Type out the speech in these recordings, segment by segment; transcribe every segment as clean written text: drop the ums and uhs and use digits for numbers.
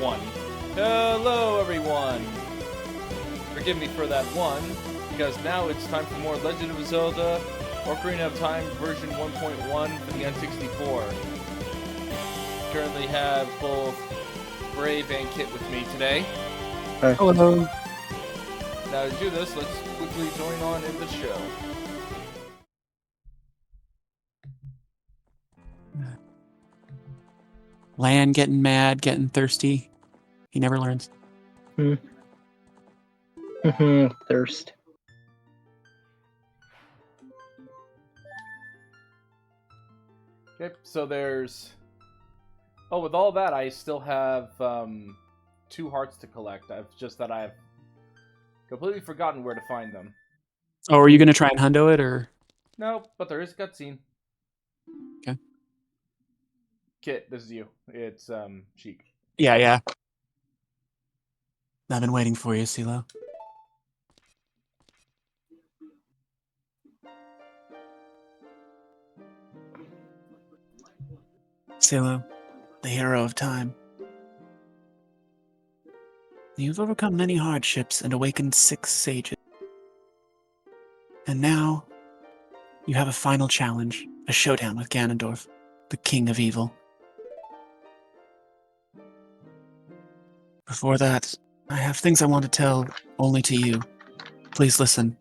1. Hello, everyone! Forgive me for that 1, because now it's time for more Legend of Zelda Ocarina of Time version 1.1 for the N64. Currently have both Brave and Kit with me today. Hello. Now to do this, let's quickly join on in the show. Lan getting mad, getting thirsty. He never learns. Thirst. Okay, so there's... Oh, with all that, I still have 2 hearts to collect. I've completely forgotten where to find them. Oh, are you going to try and hundo it, or? No, but there is a cutscene. Okay. Kit, this is you. It's, Sheik. Yeah. I've been waiting for you, CeeLo. CeeLo, the hero of time. You've overcome many hardships and awakened 6 sages. And now, you have a final challenge, a showdown with Ganondorf, the king of evil. Before that, I have things I want to tell only to you. Please listen.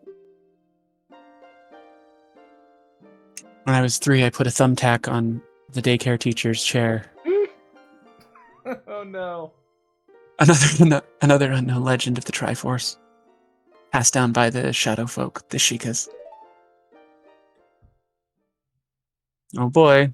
When I was 3, I put a thumbtack on the daycare teacher's chair. Oh no. Another unknown legend of the Triforce, passed down by the shadow folk, the Sheikahs. Oh boy.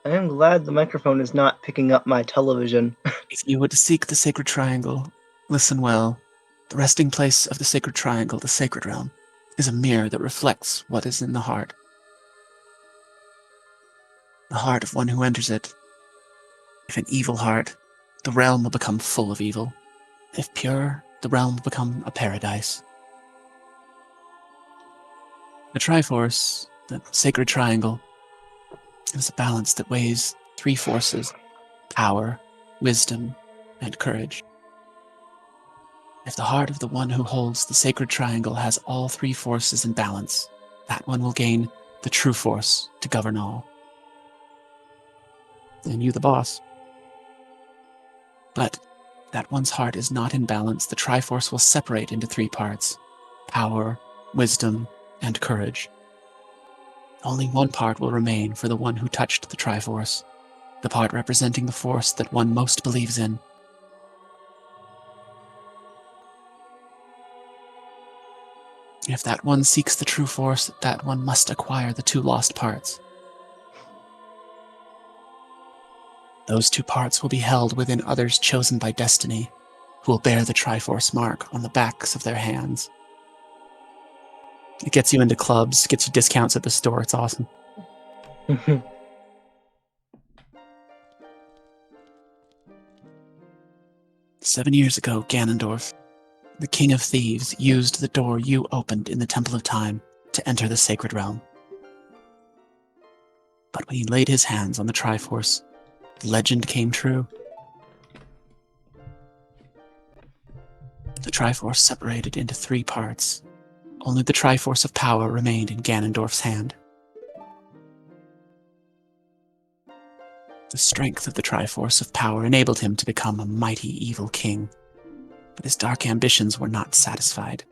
I am glad the microphone is not picking up my television. If you would seek the Sacred Triangle, listen well. The resting place of the Sacred Triangle, the Sacred Realm, is a mirror that reflects what is in the heart. The heart of one who enters it. If an evil heart, the realm will become full of evil. If pure, the realm will become a paradise. The Triforce, the Sacred Triangle, is a balance that weighs 3 forces: power, wisdom, and courage. If the heart of the one who holds the Sacred Triangle has all 3 forces in balance, that one will gain the true force to govern all. And you, the boss. But that one's heart is not in balance, the Triforce will separate into 3 parts: power, wisdom, and courage. Only one part will remain for the one who touched the Triforce, the part representing the force that one most believes in. If that one seeks the true force, that one must acquire the 2 lost parts. Those 2 parts will be held within others chosen by destiny, who will bear the Triforce mark on the backs of their hands. It gets you into clubs, gets you discounts at the store, it's awesome. 7 years ago, Ganondorf, the King of Thieves, used the door you opened in the Temple of Time to enter the Sacred Realm. But when he laid his hands on the Triforce, the legend came true. The Triforce separated into 3 parts. Only the Triforce of Power remained in Ganondorf's hand. The strength of the Triforce of Power enabled him to become a mighty evil king, but his dark ambitions were not satisfied.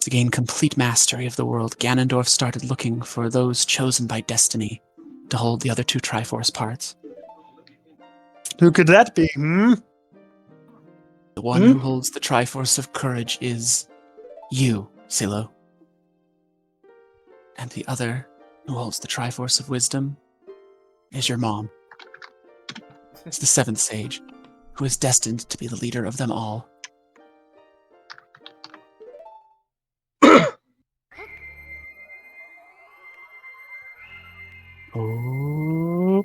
To gain complete mastery of the world, Ganondorf started looking for those chosen by destiny to hold the other 2 Triforce parts. Who could that be, The one who holds the Triforce of Courage is you, Silo. And the other who holds the Triforce of Wisdom is your mom. It's the 7th sage, who is destined to be the leader of them all. Oh.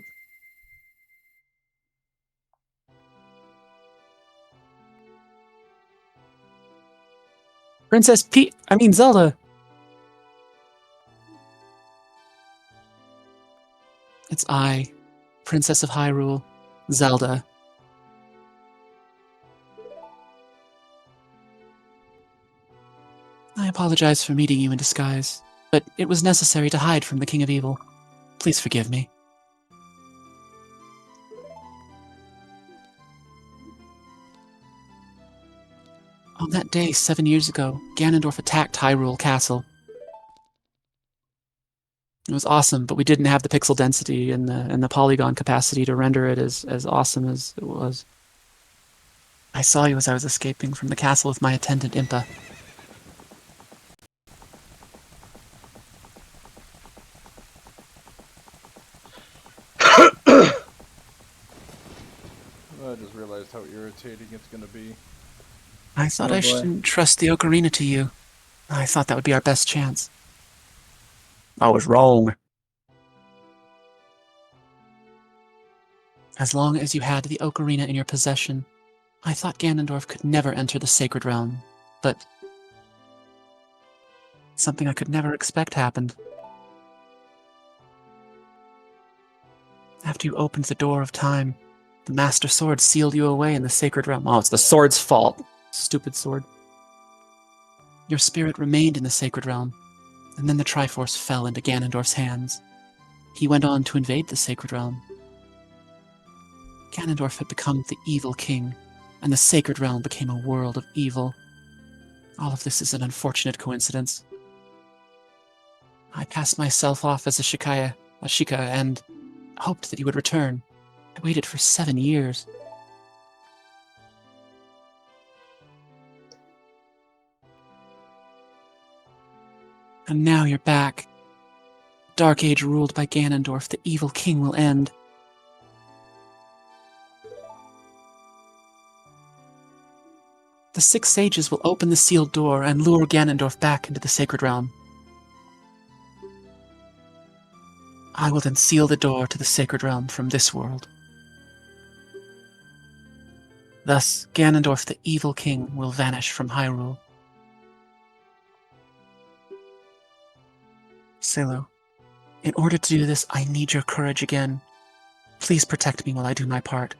Zelda. It's I, Princess of Hyrule, Zelda. I apologize for meeting you in disguise, but it was necessary to hide from the King of Evil. Please forgive me. On that day 7 years ago, Ganondorf attacked Hyrule Castle. It was awesome, but we didn't have the pixel density and the polygon capacity to render it as awesome as it was. I saw you as I was escaping from the castle with my attendant Impa. I just realized how irritating it's gonna be. I thought Oh, I boy. shouldn't trust the Ocarina to you. I thought that would be our best chance. I was wrong. As long as you had the Ocarina in your possession, I thought Ganondorf could never enter the Sacred Realm, but something I could never expect happened. After you opened the door of time, the Master Sword sealed you away in the Sacred Realm. Oh, it's the sword's fault. Stupid sword. Your spirit remained in the Sacred Realm, and then the Triforce fell into Ganondorf's hands. He went on to invade the Sacred Realm. Ganondorf had become the evil king, and the Sacred Realm became a world of evil. All of this is an unfortunate coincidence. I passed myself off as a Shika, and hoped that you would return. I waited for 7 years. And now you're back. Dark Age ruled by Ganondorf, the evil king will end. The 6 sages will open the sealed door and lure Ganondorf back into the Sacred Realm. I will then seal the door to the Sacred Realm from this world. Thus, Ganondorf the evil king will vanish from Hyrule. Silo, in order to do this, I need your courage again. Please protect me while I do my part.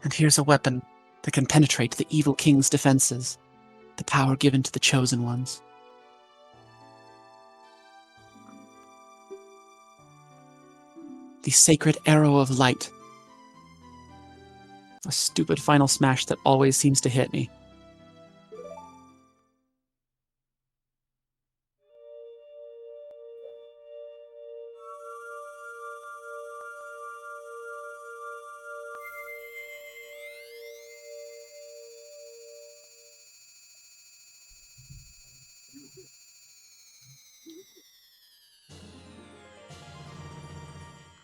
And here's a weapon that can penetrate the evil king's defenses, the power given to the chosen ones. The Sacred Arrow of Light. A stupid final smash that always seems to hit me.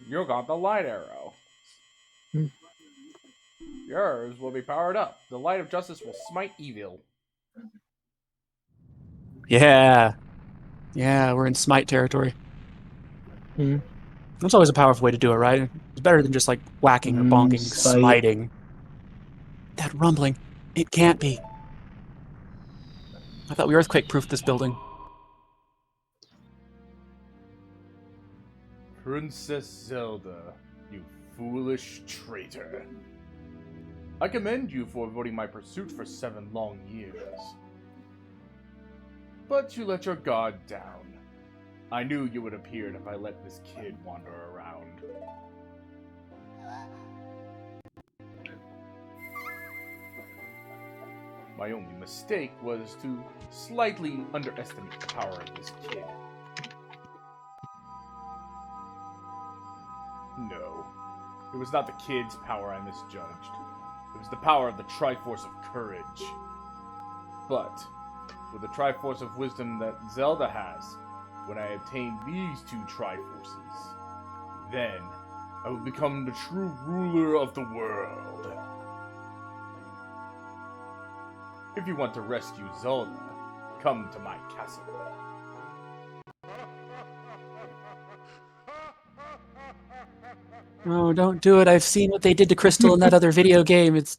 You got the light arrow. Hmm. Yours will be powered up. The light of justice will smite evil. Yeah. Yeah, we're in Smite territory. Hmm. That's always a powerful way to do it, right? It's better than just like whacking or bonking, Smite. smiting. That rumbling, it can't be. I thought we earthquake-proofed this building. Princess Zelda, you foolish traitor. I commend you for avoiding my pursuit for 7 long years. But you let your guard down. I knew you would appear if I let this kid wander around. My only mistake was to slightly underestimate the power of this kid. No, it was not the kid's power I misjudged. It was the power of the Triforce of Courage. But, with the Triforce of Wisdom that Zelda has, when I obtain these 2 Triforces, then I will become the true ruler of the world. If you want to rescue Zelda, come to my castle. No, don't do it. I've seen what they did to Crystal in that other video game. It's.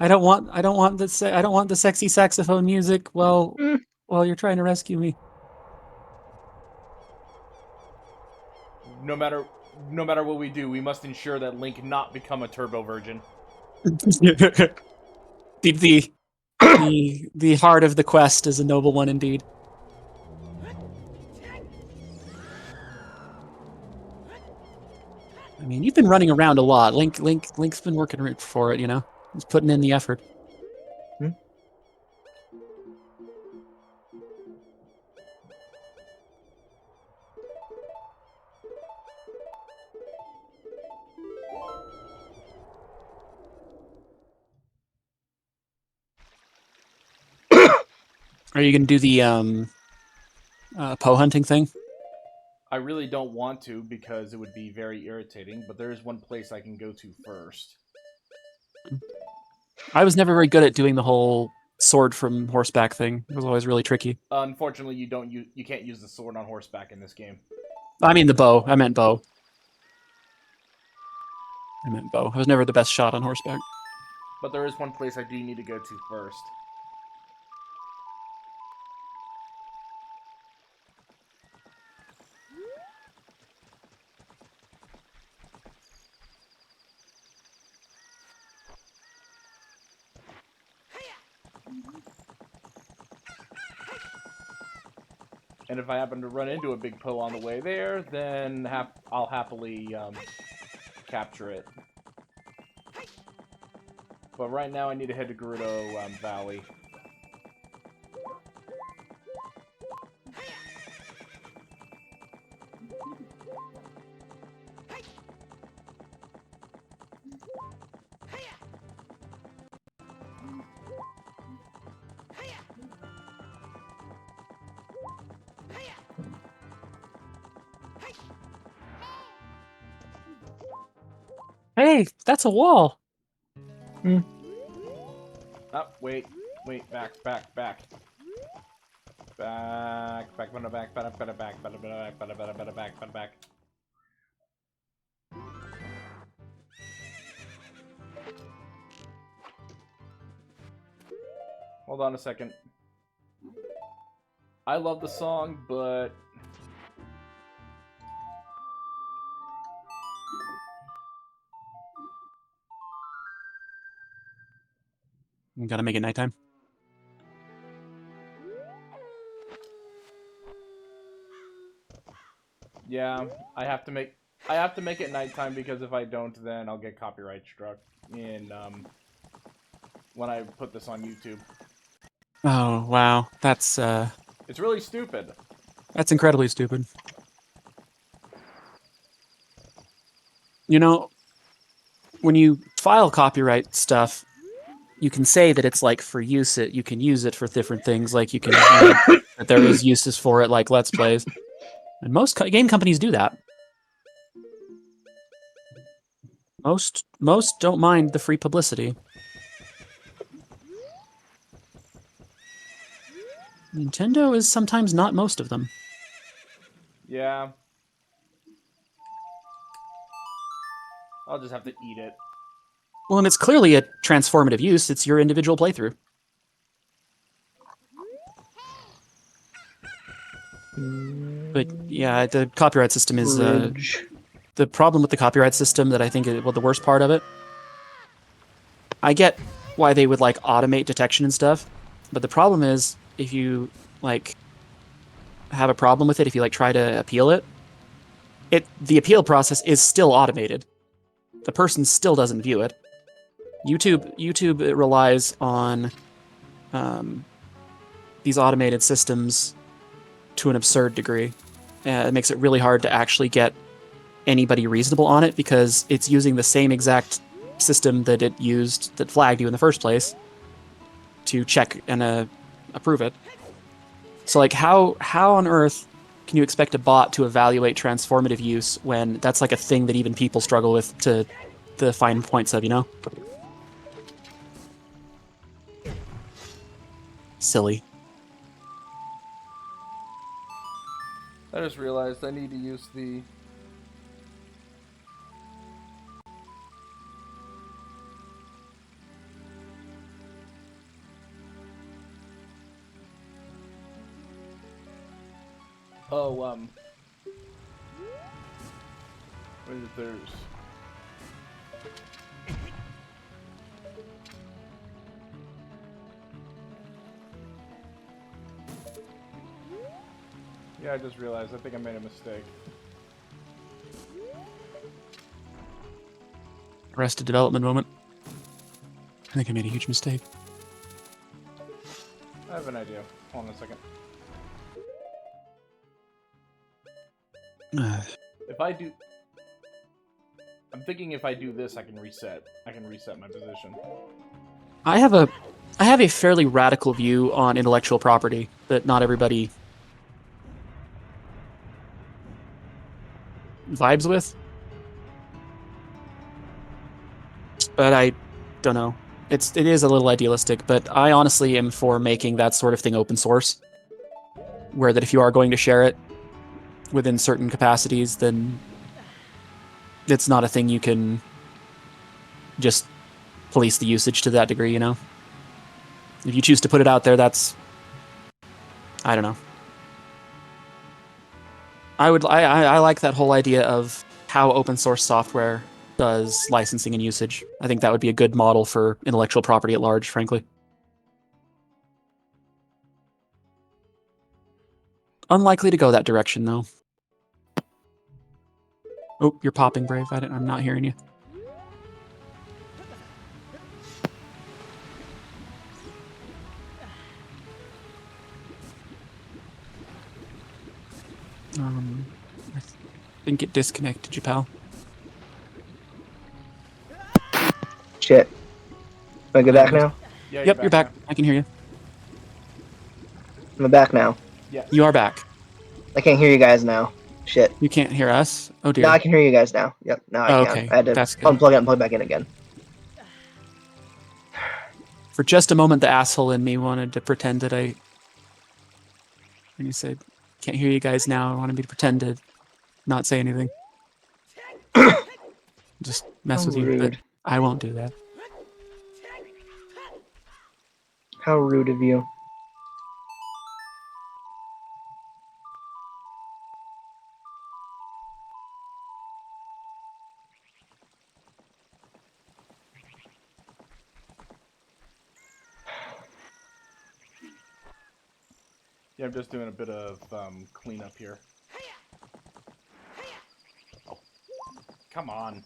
I don't want the sexy saxophone music while Mm. you're trying to rescue me. no matter what we do, we must ensure that Link not become a turbo virgin. the the heart of the quest is a noble one indeed. I mean, you've been running around a lot. Link's been working for it, you know? He's putting in the effort. Are you going to do the Poe hunting thing? I really don't want to because it would be very irritating, but there is one place I can go to first. I was never very good at doing the whole sword from horseback thing. It was always really tricky. Unfortunately, you can't use the sword on horseback in this game. I mean the bow. I meant bow. I was never the best shot on horseback. But there is one place I do need to go to first. And if I happen to run into a big Poe on the way there, then I'll happily capture it. But right now I need to head to Gerudo Valley. Hey, that's a wall. Oh, wait, back. Back, back. Hold on a second. I love the song, but You gotta make it nighttime. yeah, I have to make it nighttime because if I don't, then I'll get copyright struck in when I put this on YouTube. Oh wow, that's It's really stupid. that's incredibly stupid. You know, when you file copyright stuff, you can say that it's like for use it. You can use it for different things. Like you can that there is uses for it, like Let's Plays, and most game companies do that. Most don't mind the free publicity. Nintendo is sometimes not most of them. Yeah. I'll just have to eat it. Well, and it's clearly a transformative use. It's your individual playthrough. But yeah, the copyright system is the problem with the copyright system that I think is, well, the worst part of it. I get why they would like automate detection and stuff, but the problem is if you like have a problem with it, if you like try to appeal it, the appeal process is still automated. The person still doesn't view it. YouTube it relies on these automated systems to an absurd degree. It makes it really hard to actually get anybody reasonable on it because it's using the same exact system that it used that flagged you in the first place to check and approve it. So like how on earth can you expect a bot to evaluate transformative use when that's like a thing that even people struggle with to the fine points of, you know? Silly. I just realized I need to use the... Oh, What is theirs? Yeah, I just realized. I think I made a mistake. Arrested development moment. I think I made a huge mistake. I have an idea. Hold on a second. If I do... I'm thinking if I do this, I can reset. I can reset my position. I have a fairly radical view on intellectual property that not everybody vibes with. But I don't know. It is a little idealistic, but I honestly am for making that sort of thing open source. Where that if you are going to share it within certain capacities, then it's not a thing you can just police the usage to that degree, you know? If you choose to put it out there, that's... I don't know. I like that whole idea of how open source software does licensing and usage. I think that would be a good model for intellectual property at large, frankly. Unlikely to go that direction, though. Oh, you're popping, Brave. I'm not hearing you. I think it disconnected you, pal. Shit. Am I go back now? Yeah, Yep, you're back. now. I can hear you. I'm back now. Yes. You are back. I can't hear you guys now. Shit. You can't hear us? Oh, dear. Now I can hear you guys now. Yep, now I Oh, can. okay. I had to That's good. unplug it and plug back in again. For just a moment, the asshole in me wanted to pretend that when you said, can't hear you guys now, I wanted me to pretend to not say anything. Just mess How with you, but rude. I won't do that. How rude of you. Yeah, I'm just doing a bit of cleanup here. Oh, come on.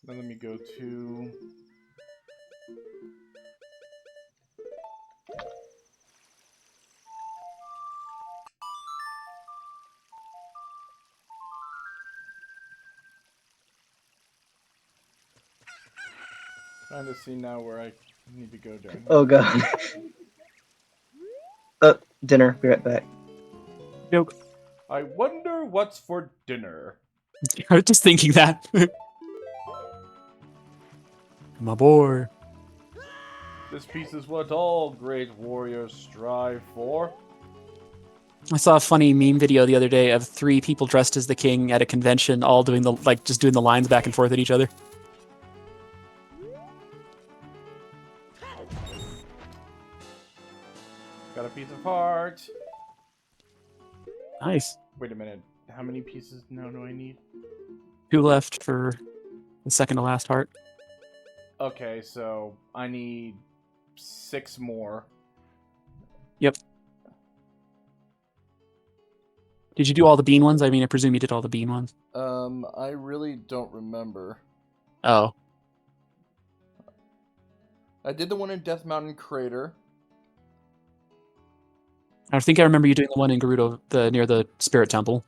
Then let me go to... Trying to see now where I need to go down. Oh god. Dinner. Be right back. Joke. I wonder what's for dinner. I was just thinking that. My boy. This piece is what all great warriors strive for. I saw a funny meme video the other day of 3 people dressed as the king at a convention, all doing just doing the lines back and forth at each other. Got a piece of heart. Nice. Wait a minute. How many pieces now do I need? 2 left for the second to last heart. Okay, so I need 6 more. Yep. Did you do all the bean ones? I mean, I presume you did all the bean ones. I really don't remember. Oh. I did the one in Death Mountain Crater. I think I remember you doing the one in Gerudo, near the Spirit Temple.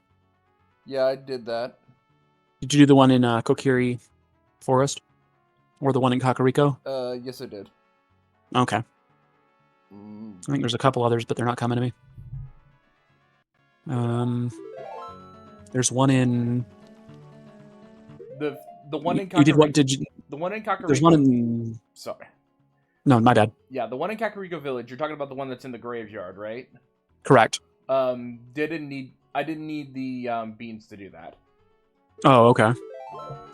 Yeah, I did that. Did you do the one in Kokiri Forest? Or the one in Kakariko? Yes, I did. Okay. I think there's a couple others, but they're not coming to me. There's one in... The one in Kakariko. You did what? Did you... The one in Kakariko. There's one in... Sorry. No, my bad. Yeah, the one in Kakariko Village. You're talking about the one that's in the graveyard, right? Correct. I didn't need the beans to do that. Oh, okay.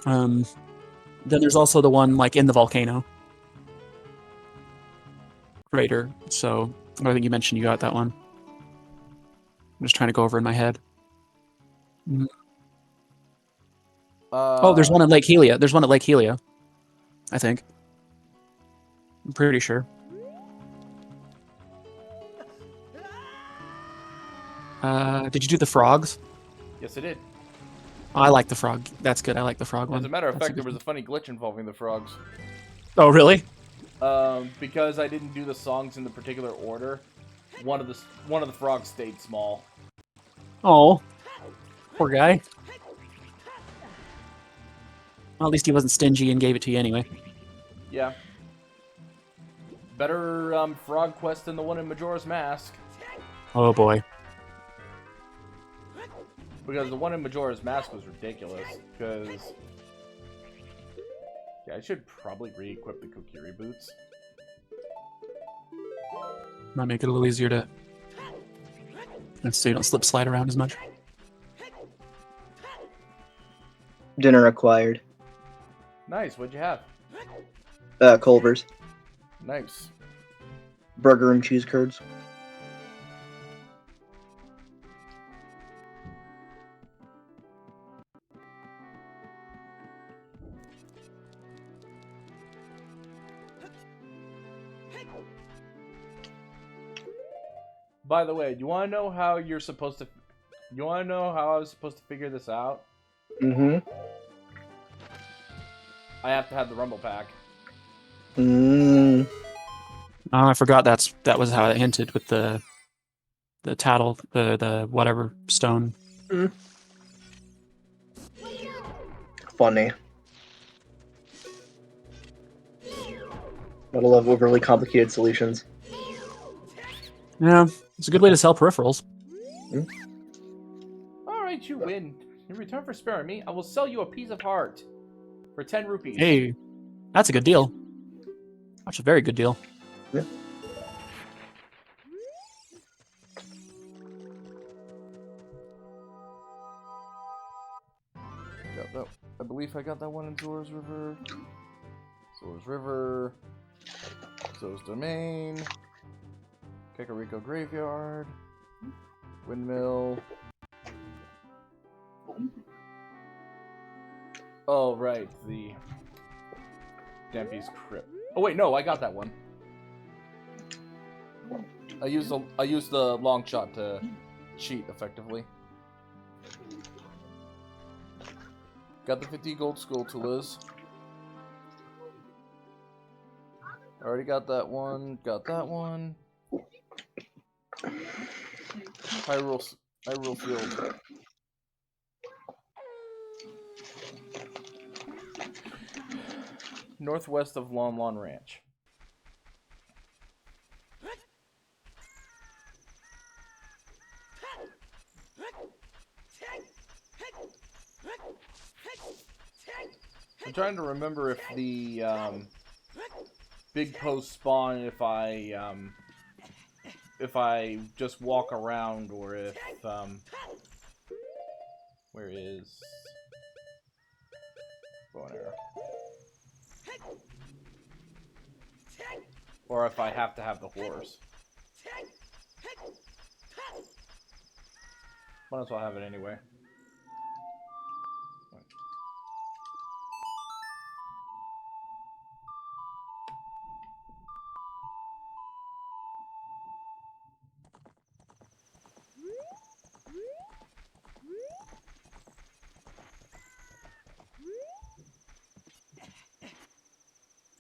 Then there's also the one like in the volcano crater. So I think you mentioned you got that one. I'm just trying to go over in my head. Oh, there's one at Lake Helia. There's one at Lake Helia, I think. I'm pretty sure. Did you do the frogs? Yes, I did. Oh, I like the frog. That's good. I like the frog one. As a matter of That's fact, there was a funny glitch involving the frogs. Oh, really? Because I didn't do the songs in the particular order, one of the frogs stayed small. Oh, poor guy. Well, at least he wasn't stingy and gave it to you anyway. Yeah. Better frog quest than the one in Majora's Mask. Oh boy. Because the one in Majora's Mask was ridiculous. Because... yeah, I should probably re-equip the Kokiri boots. Might make it a little easier to... so you don't slip slide around as much. Dinner acquired. Nice, what'd you have? Culver's. Nice. Burger and cheese curds. By the way, do you want to know how you're supposed to... you want to know how I was supposed to figure this out? Mm-hmm. I have to have the Rumble Pack. Mm. Oh, I forgot that was how it hinted with the tattle, the whatever stone. Mm. Funny. Gotta love overly complicated solutions. Yeah, it's a good way to sell peripherals. Mm. Alright, you win. In return for sparing me, I will sell you a piece of heart. For 10 rupees. Hey, that's a good deal. That's a very good deal. Yeah. Got that. I believe I got that one in Zora's River. Zora's River. Zo's Domain. Kakariko Graveyard. Windmill. Oh, right, the Dampy's Crypt. Oh wait, no, I got that one. I used the long shot to cheat effectively. Got the 50 gold Skulltulas. Already got that one. Got that one. Hyrule Field. Northwest of Lon Lon Ranch. I'm trying to remember if the big posts spawn if I just walk around, or if where is bow and arrow? Or if I have to have the horse. Might as well have it anyway.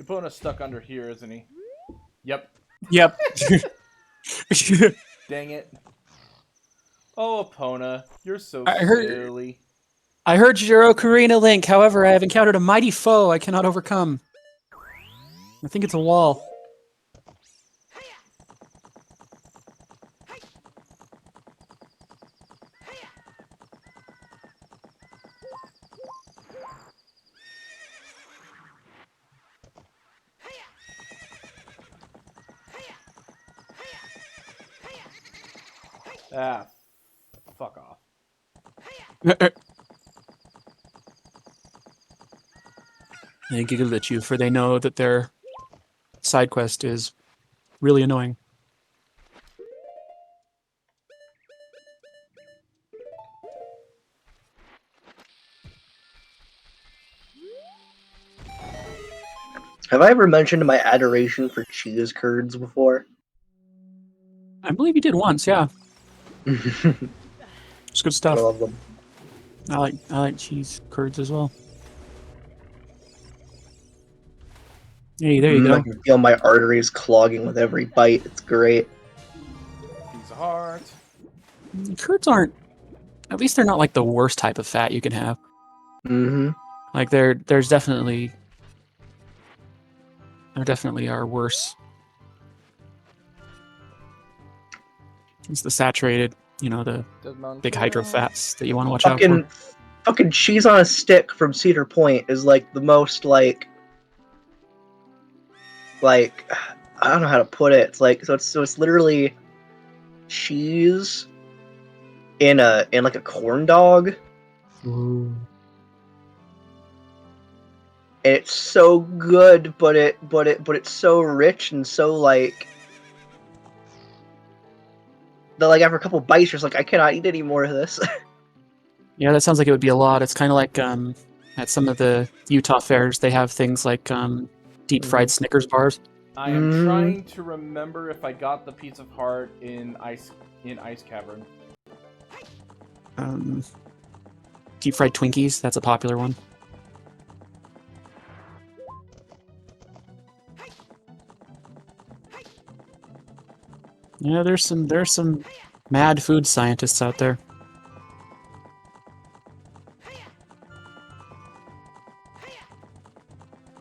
Epona's stuck under here, isn't he? Yep. Yep. Dang it. Oh, Epona, you're so I heard- silly. I heard your Ocarina, Link. However, I have encountered a mighty foe I cannot overcome. I think it's a wall. Ah, fuck off. They giggle at you, for they know that their side quest is really annoying. Have I ever mentioned my adoration for cheese curds before? I believe you did once, yeah. I It's good stuff. love them. I like cheese curds as well. Hey, there you I go. can feel my arteries clogging with every bite. It's great. Piece of heart. Curds aren't. At least they're not like the worst type of fat you can have. Mm-hmm. Like there's definitely there definitely are worse. It's the saturated, the big hydro fats that you want to watch out for. Fucking cheese on a stick from Cedar Point is like the most like I don't know how to put it. It's like it's literally cheese in like a corn dog. Ooh. And it's so good, but it's so rich and so like that like after a couple bites you're just like I cannot eat any more of this. Yeah, that sounds like it would be a lot. It's kind of like at some of the Utah fairs, they have things like deep fried Snickers bars. I am trying to remember if I got the piece of heart in Ice Cavern. Deep fried Twinkies, that's a popular one. Yeah, there's some mad food scientists out there.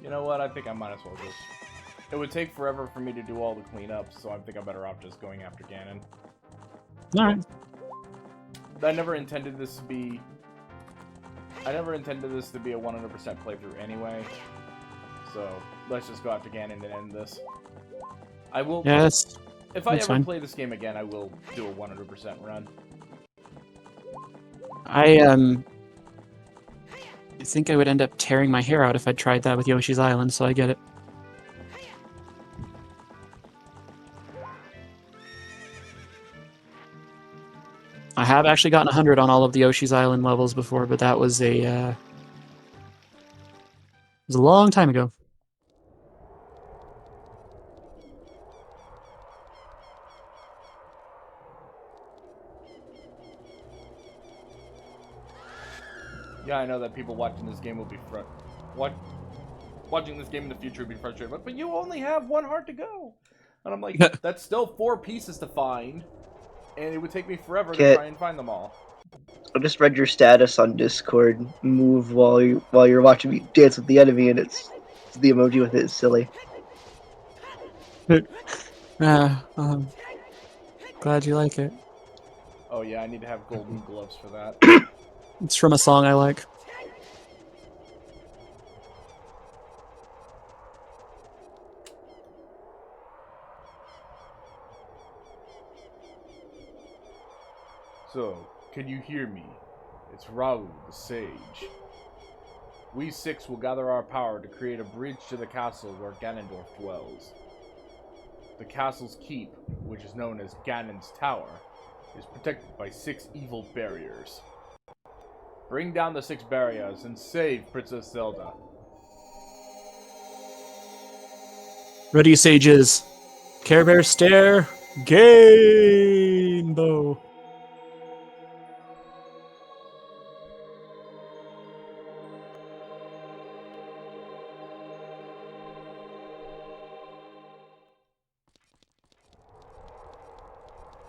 You know what? I think I might as well just... It would take forever for me to do all the cleanups, so I think I'm better off just going after Ganon. Alright. I never intended this to be a 100% playthrough anyway. So, let's just go after Ganon and end this. I will... Yeah, if I ever fine. play this game again, I will do a 100% run. I think I would end up tearing my hair out if I tried that with Yoshi's Island, so I get it. I have actually gotten 100 on all of the Yoshi's Island levels before, but that was it was a long time ago. Yeah, I know that people watching this game will be watching this game in the future will be frustrated. But you only have one heart to go, and I'm like, that's still 4 pieces to find, and it would take me forever to try and find them all. I just read your status on Discord. Move while you're watching me dance with the enemy, and it's the emoji with it is silly. Glad you like it. Oh yeah, I need to have golden gloves for that. It's from a song I like. So, can you hear me? It's Raul, the Sage. We 6 will gather our power to create a bridge to the castle where Ganondorf dwells. The castle's keep, which is known as Ganon's Tower, is protected by 6 evil barriers. Bring down the 6 barriers and save Princess Zelda. Ready, sages. Care Bear stare. Game-bo.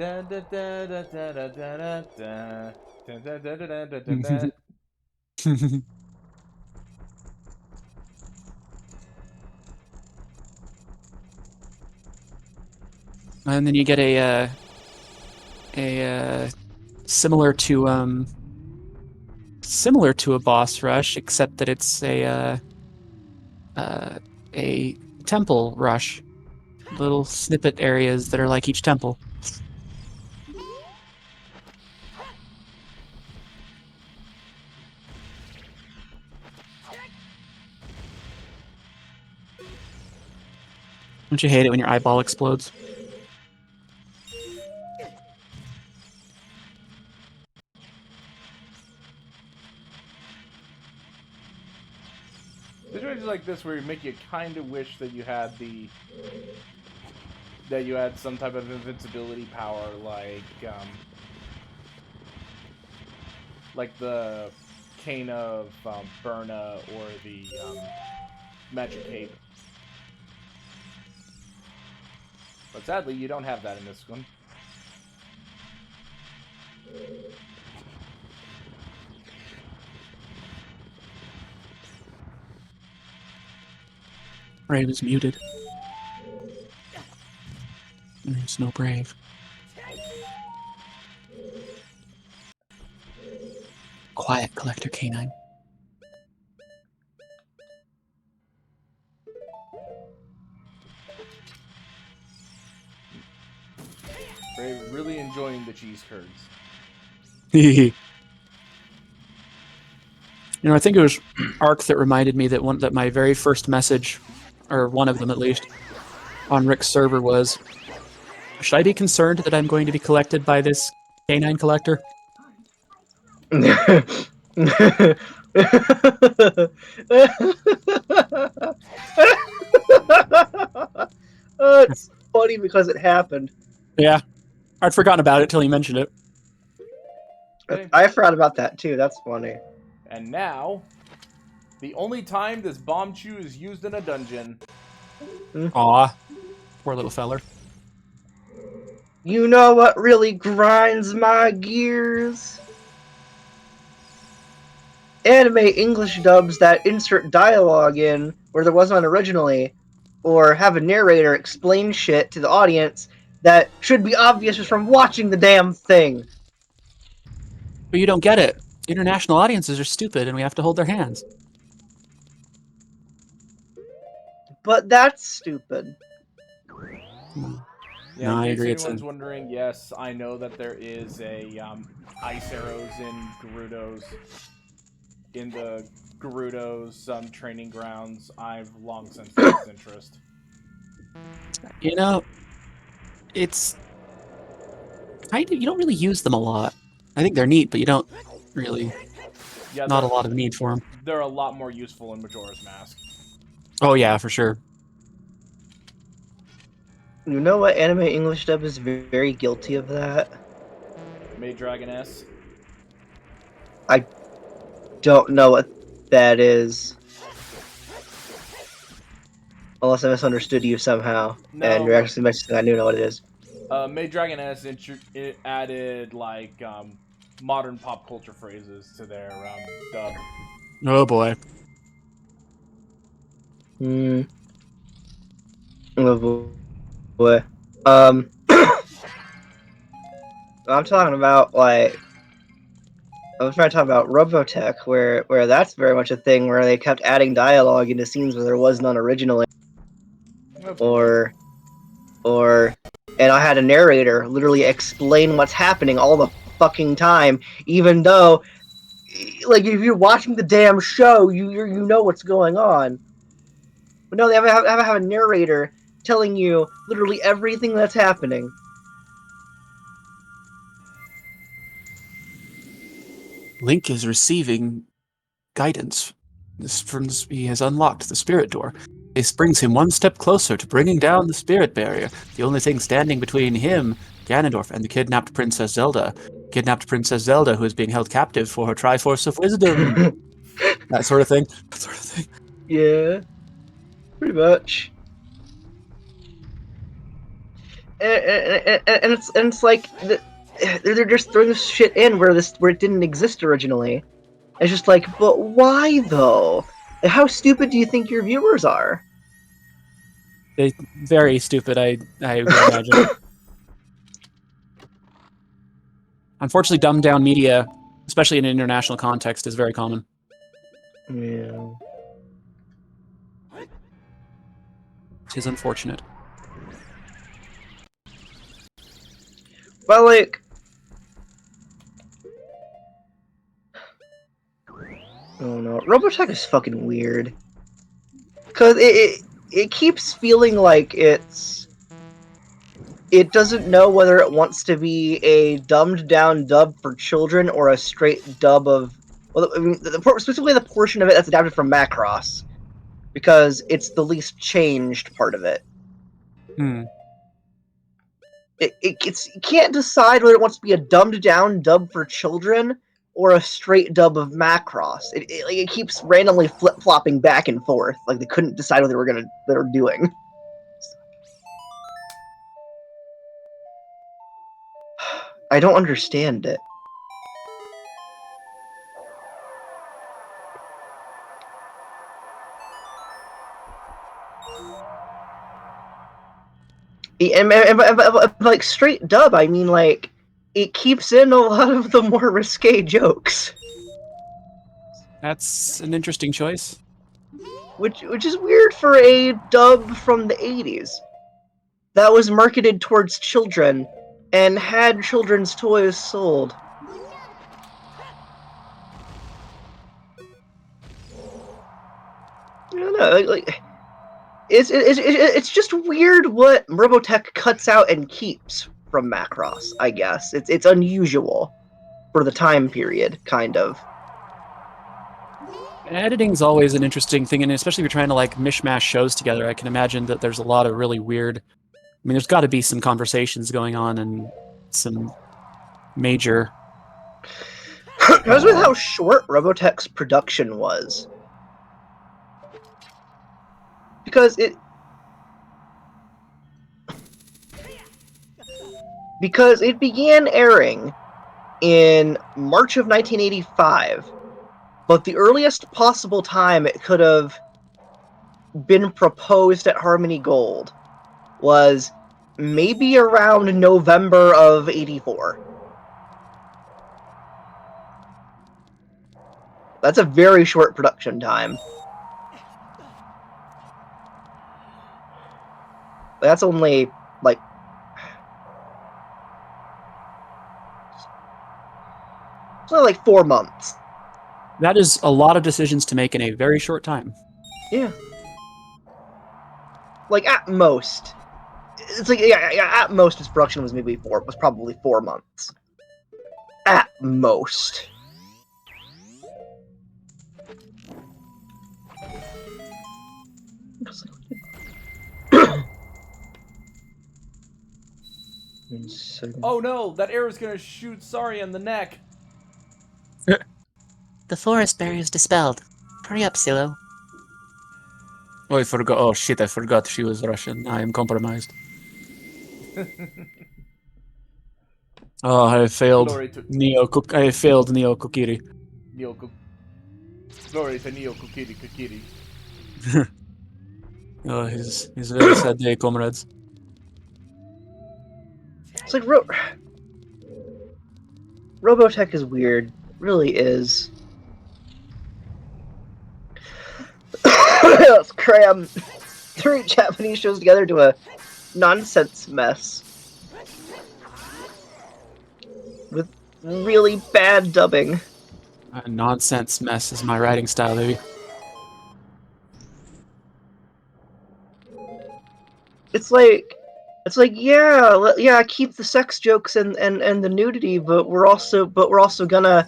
Da, da, da, da, da, da, da, da, da. Da, da, da, da, da, da, da. And then you get a similar to a boss rush, except that it's a temple rush. Little snippet areas that are like each temple. Don't you hate it when your eyeball explodes? Situations like this where you make you kind of wish that you had some type of invincibility power, like the Cane of Burna or the Magic Cape. But sadly, you don't have that in this one. Brave is muted. There's no Brave. Quiet Collector Canine. Brave really enjoying the cheese curds. You know, I think it was Ark that reminded me that my very first message, or one of them at least, on Rick's server was, should I be concerned that I'm going to be collected by this canine collector? It's funny because it happened. Yeah. I'd forgotten about it till you mentioned it. Okay. I forgot about that too. That's funny. And now, the only time this bomb chew is used in a dungeon. Aw. Poor little feller. You know what really grinds my gears? Anime English dubs that insert dialogue in where there was none originally, or have a narrator explain shit to the audience that should be obvious just from watching the damn thing. But you don't get it. International audiences are stupid and we have to hold their hands. But that's stupid. Yeah, No, in I case agree. It's anyone's wondering, yes, I know that there is a ice arrows in Gerudo's training grounds. I've long since lost interest. You know, it's kind of, you don't really use them a lot. I think they're neat, but you don't really, Yeah, not a lot of need for them. They're a lot more useful in Majora's Mask. Oh yeah, for sure. You know what anime English dub is very guilty of that? Maid Dragon S. I don't know what that is. Unless I misunderstood you somehow. No. And you're actually mentioning I do know what it is. Maid Dragon S it added like modern pop culture phrases to their dub. Oh boy. Oh boy. I'm talking about like I was trying to talk about Robotech, where that's very much a thing where they kept adding dialogue into scenes where there was none originally, or and I had a narrator literally explain what's happening all the fucking time, even though, like, if you're watching the damn show, you know what's going on. But no, they have a narrator telling you literally everything that's happening. Link is receiving guidance. He has unlocked the spirit door. This brings him one step closer to bringing down the spirit barrier. The only thing standing between him, Ganondorf, and the kidnapped Princess Zelda. Kidnapped Princess Zelda, who is being held captive for her Triforce of Wisdom. That sort of thing. Yeah, pretty much. and it's like they're just throwing this shit in where it didn't exist originally. It's just like, but why though? How stupid do you think your viewers are? They very stupid, I would imagine. Unfortunately, dumbed down media, especially in an international context, is very common. Yeah. It is unfortunate. But like, oh no, Robotech is fucking weird. Cause it keeps feeling like it doesn't know whether it wants to be a dumbed down dub for children or a straight dub of, well, I mean, specifically the portion of it that's adapted from Macross, because it's the least changed part of it. Hmm. It can't decide whether it wants to be a dumbed down dub for children or a straight dub of Macross. It keeps randomly flip flopping back and forth. Like they couldn't decide what they were doing. I don't understand it. And like straight dub, I mean like it keeps in a lot of the more risque jokes, That's an interesting choice. which is weird for a dub from the 80s that was marketed towards children and had children's toys sold. I don't know, like it's just weird what Robotech cuts out and keeps from Macross. I guess it's unusual for the time period, kind of. Editing's always an interesting thing, and especially if you're trying to like mishmash shows together, I can imagine that there's a lot of really weird. I mean, there's got to be some conversations going on and some major. It was with how short Robotech's production was. Because it began airing in March of 1985, but the earliest possible time it could have been proposed at Harmony Gold was maybe around November of 84. That's a very short production time. That's only like it's only like 4 months. That is a lot of decisions to make in a very short time. Yeah. Like at most. It's like yeah, at most its production was probably 4 months. At most. Oh no, that arrow's gonna shoot Sari in the neck. The forest barrier's dispelled. Hurry up, Silo. Oh, I forgot. Oh shit! I forgot she was Russian. I am compromised. Oh, I failed. Glory to I failed Neo Kokiri. Glory to Neo Kokiri Kokiri. Oh, he's a very sad day, comrades. It's like Robotech is weird. Really is. Let's cram 3 Japanese shows together to a nonsense mess. With really bad dubbing. A nonsense mess is my writing style, baby. It's like yeah, keep the sex jokes and the nudity, but we're also gonna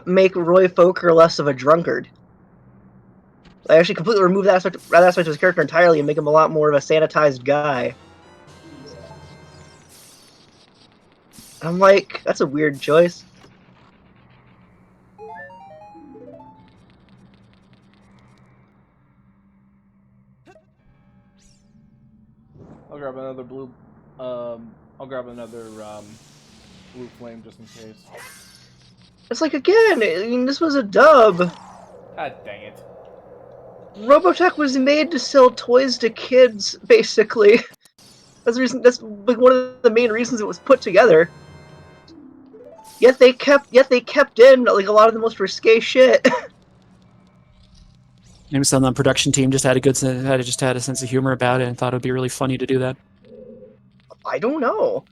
make Roy Fokker less of a drunkard. I actually completely remove that aspect of his character entirely and make him a lot more of a sanitized guy. I'm like, that's a weird choice. I'll grab another blue I'll grab another blue flame just in case. It's like, again, I mean, this was a dub. God dang it. Robotech was made to sell toys to kids, basically. That's the reason. That's like one of the main reasons it was put together. Yet they kept in like a lot of the most risque shit. Maybe some on the production team just had a sense of humor about it and thought it would be really funny to do that. I don't know,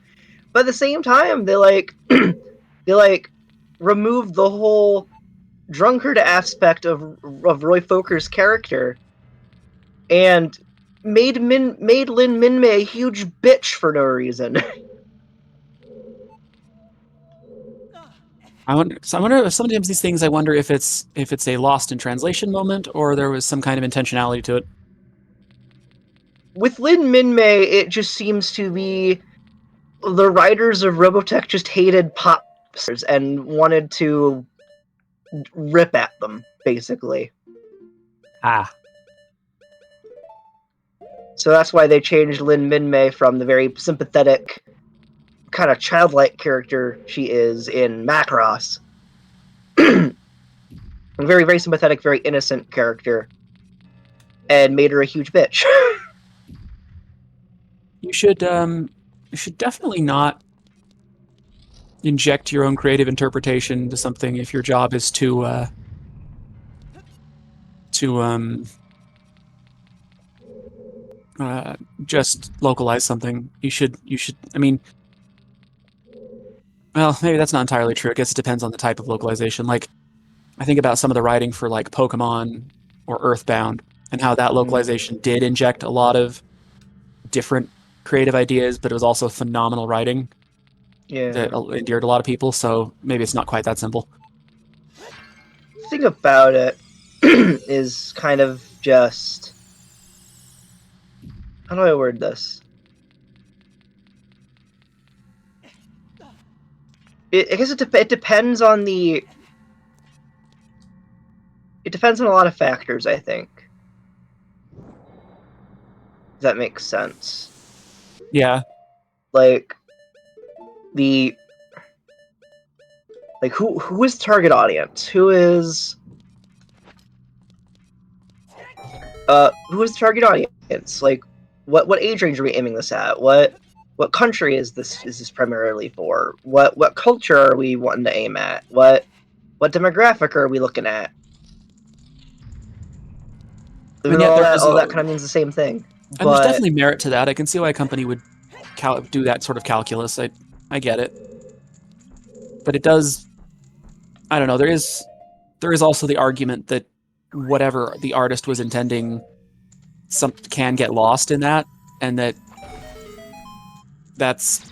but at the same time, they like they like removed the whole drunkard aspect of Roy Foker's character and made Lin Minmay a huge bitch for no reason. I wonder if sometimes these things. I wonder if it's a lost in translation moment or there was some kind of intentionality to it. With Lin Minmay, it just seems to be the writers of Robotech just hated pop stars and wanted to rip at them, basically. Ah, So that's why they changed Lin Minmay from the very sympathetic, kind of childlike character she is in Macross. A very, very sympathetic, very innocent character, and made her a huge bitch. you should definitely not inject your own creative interpretation into something if your job is to just localize something. You should. I mean, well, maybe that's not entirely true. I guess it depends on the type of localization. Like, I think about some of the writing for like Pokemon or Earthbound and how that localization did inject a lot of different creative ideas, but it was also phenomenal writing that endeared a lot of people. So maybe it's not quite that simple. The thing about it is kind of just... How do I word this? I guess it depends on the... It depends on a lot of factors, I think. If that makes sense. Yeah. Like, the... Like, who is the target audience? Who is the target audience? Like, what age range are we aiming this at? What country is this primarily for? What culture are we wanting to aim at? What demographic are we looking at? Even though all that kind of means the same thing. And there's definitely merit to that. I can see why a company would do that sort of calculus. I get it. But it does... I don't know. There is also the argument that whatever the artist was intending can get lost in that, and that's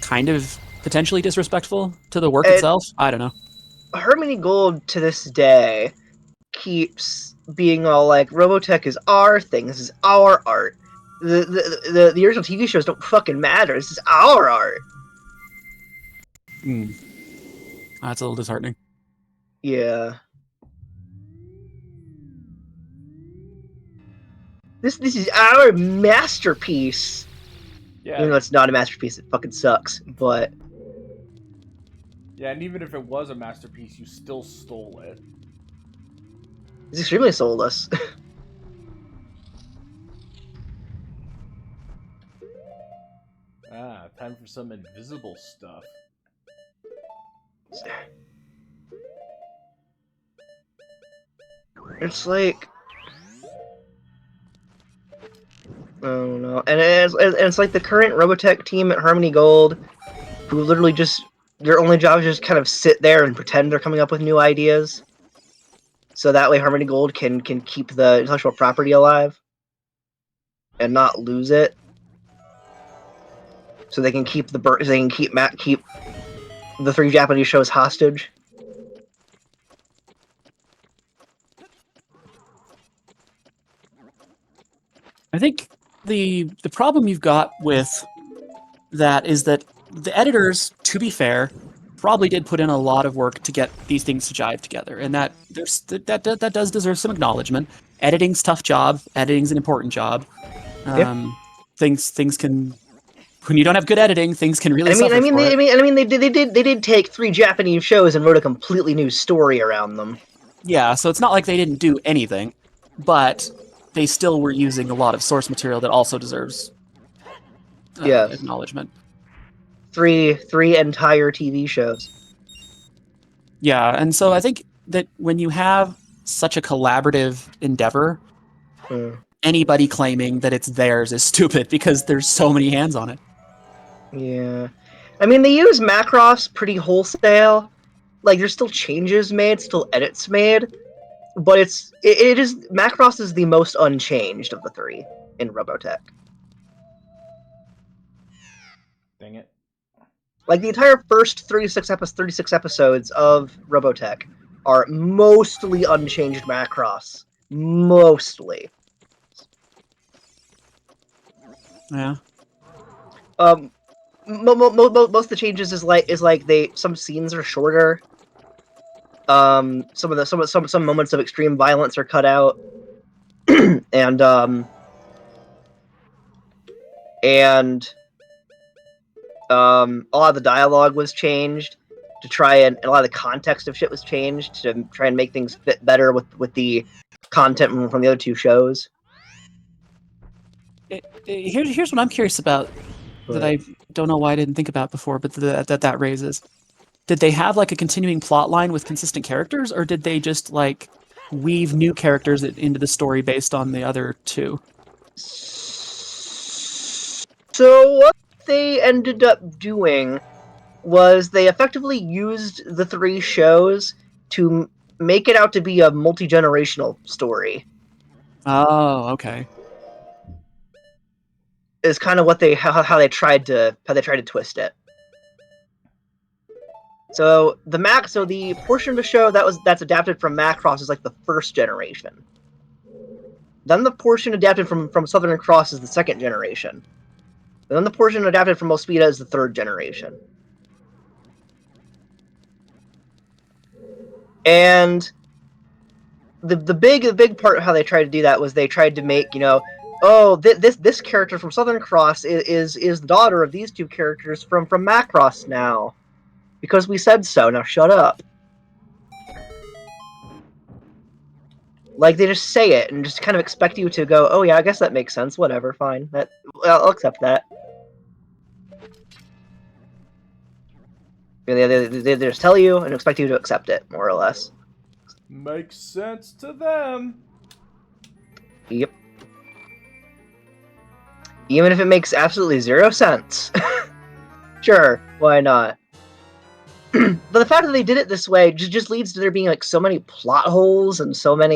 kind of potentially disrespectful to the work itself. I don't know. Harmony Gold to this day keeps being all like, Robotech is our thing. This is our art. The original TV shows don't fucking matter. This is our art. That's a little disheartening. Yeah. This is our masterpiece. Yeah. Even though it's not a masterpiece, it fucking sucks. But yeah, and even if it was a masterpiece, you still stole it. It's extremely soulless. Time for some invisible stuff. It's like... Oh no. And it's like the current Robotech team at Harmony Gold, who literally just... Their only job is just kind of sit there and pretend they're coming up with new ideas. So that way Harmony Gold can keep the intellectual property alive. And not lose it. So they can keep keep the 3 Japanese shows hostage. I think the problem you've got with that is that the editors, to be fair, probably did put in a lot of work to get these things to jive together, and that does deserve some acknowledgement. Editing's a tough job. Editing's an important job. Things can when you don't have good editing, things can really I mean, suffer for it. they did take 3 Japanese shows and wrote a completely new story around them. Yeah, so it's not like they didn't do anything, but they still were using a lot of source material that also deserves Yes. acknowledgement. 3 entire TV shows. Yeah, and so I think that when you have such a collaborative endeavor, anybody claiming that it's theirs is stupid because there's so many hands on it. Yeah. I mean, they use Macross pretty wholesale. Like, there's still changes made, still edits made, but it is Macross is the most unchanged of the 3 in Robotech. Dang it. Like, the entire first 36 episodes of Robotech are mostly unchanged Macross. Mostly. Yeah. Most of the changes is like some scenes are shorter. Some moments of extreme violence are cut out, and a lot of the dialogue was changed to try and a lot of the context of shit was changed to try and make things fit better with the content from the other 2 shows. Here's what I'm curious about that I don't know why I didn't think about before, but that raises. Did they have like a continuing plot line with consistent characters, or did they just like weave new characters into the story based on the other 2? So what they ended up doing was they effectively used the 3 shows to make it out to be a multi-generational story. Oh, okay. Is kind of what how they tried to twist it. So the portion of the show that's adapted from Macross is like the first generation. Then the portion adapted from Southern Cross is the second generation. And then the portion adapted from Mospeada is the third generation. And the big part of how they tried to do that was they tried to make, this character from Southern Cross is the daughter of these 2 characters from Macross now. Because we said so, now shut up. Like, they just say it and just kind of expect you to go, oh yeah, I guess that makes sense, whatever, fine. I'll accept that. They just tell you and expect you to accept it, more or less. Makes sense to them. Yep. Even if it makes absolutely 0 sense. Sure, why not? But the fact that they did it this way just leads to there being like so many plot holes and so much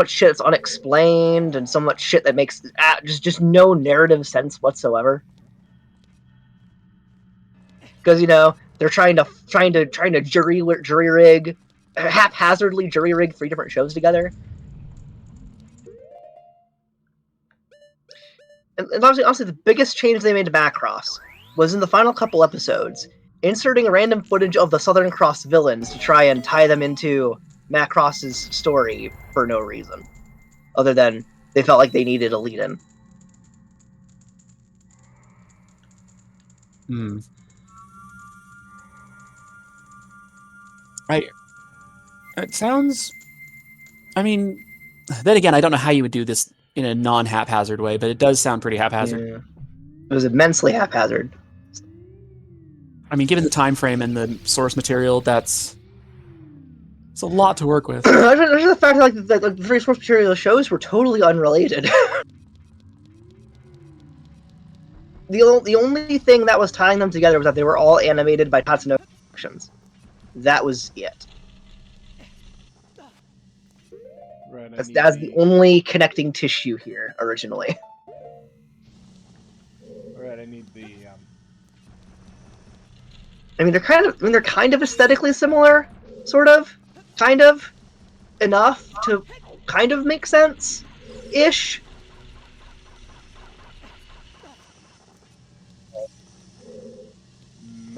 shit that's unexplained and so much shit that makes just no narrative sense whatsoever. Because they're trying to jury rig, haphazardly jury rig 3 different shows together. And honestly, the biggest change they made to Macross was in the final couple episodes, inserting random footage of the Southern Cross villains to try and tie them into Macross's story for no reason, other than they felt like they needed a lead-in. Right. It sounds. I mean, then again, I don't know how you would do this in a non-haphazard way, but it does sound pretty haphazard. Yeah. It was immensely haphazard. I mean, given the time frame and the source material, it's a lot to work with. There's the fact that the 3 source material shows were totally unrelated. The only thing that was tying them together was that they were all animated by Tatsunoko Productions. That was it. Right, That's the only connecting tissue here originally. Alright, I need the I mean, they're kind of aesthetically similar, sort of, kind of, enough to kind of make sense, ish.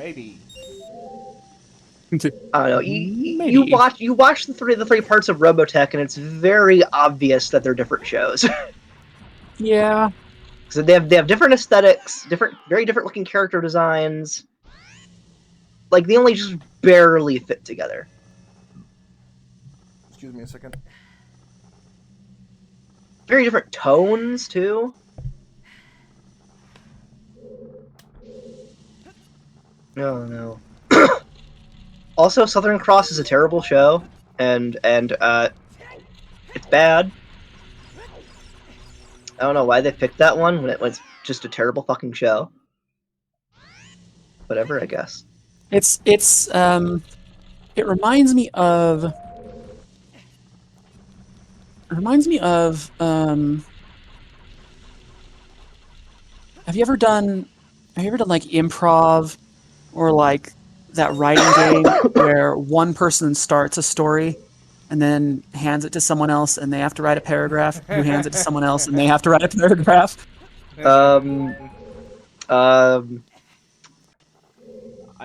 maybe. I don't know. You watch the three parts of Robotech, and it's very obvious that they're different shows. Yeah. So they have different aesthetics, very different looking character designs. Like they only just barely fit together. Excuse me a second. Very different tones too. Oh no. Also, Southern Cross is a terrible show, and it's bad. I don't know why they picked that one when it was just a terrible fucking show. Whatever, I guess. It reminds me of. Have you ever done like improv or like that writing game where one person starts a story and then hands it to someone else and they have to write a paragraph, who hands it to someone else and they have to write a paragraph? I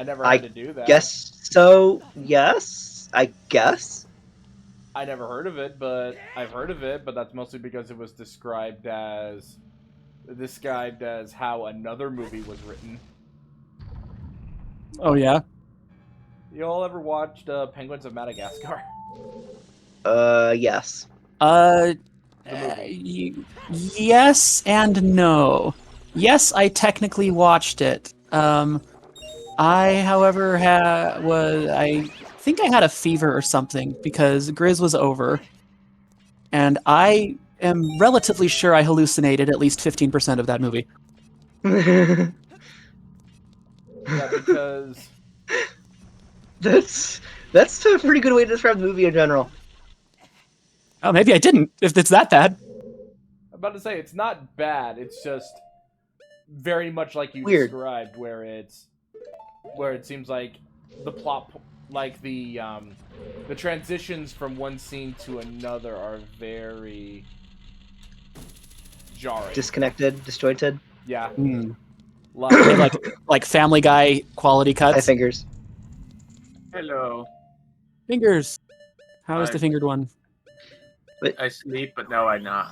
never I had to do that. guess so. Yes, I guess. I never heard of it, but I've heard of it, but that's mostly because it was described as how another movie was written. Oh yeah. You all ever watched Penguins of Madagascar? Yes. The movie. Yes and no. Yes, I technically watched it. I, however, I think I had a fever or something because Grizz was over, and I am relatively sure I hallucinated at least 15% of that movie. Yeah, because that's a pretty good way to describe the movie in general. Oh, maybe I didn't. If it's that bad. I'm about to say it's not bad. It's just very much like you Weird. described, where it seems like the plot, like the transitions from one scene to another are very jarring. Disconnected, disjointed. Yeah. Mm. like Family Guy quality High cuts. fingers. Hello. Fingers. How is Hi. the fingered one? I sleep, but no, I'm not.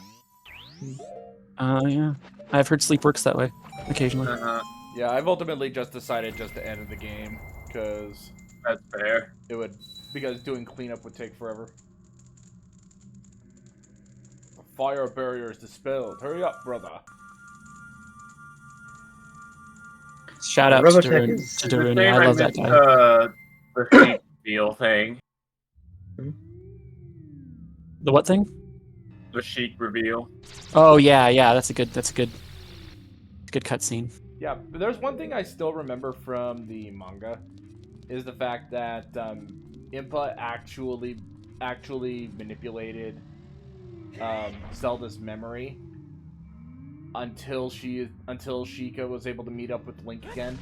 Yeah. I've heard sleep works that way occasionally. Yeah, I've ultimately just decided just to end the game because That's fair. because doing cleanup would take forever. The fire barrier is dispelled. Hurry up, brother. Shout out to Daruni. I love that guy. The sheep deal thing. The what thing? The sheep reveal. Oh yeah, that's a good cutscene. Yeah, but there's one thing I still remember from the manga, is the fact that Impa actually manipulated Zelda's memory until Sheikah was able to meet up with Link again.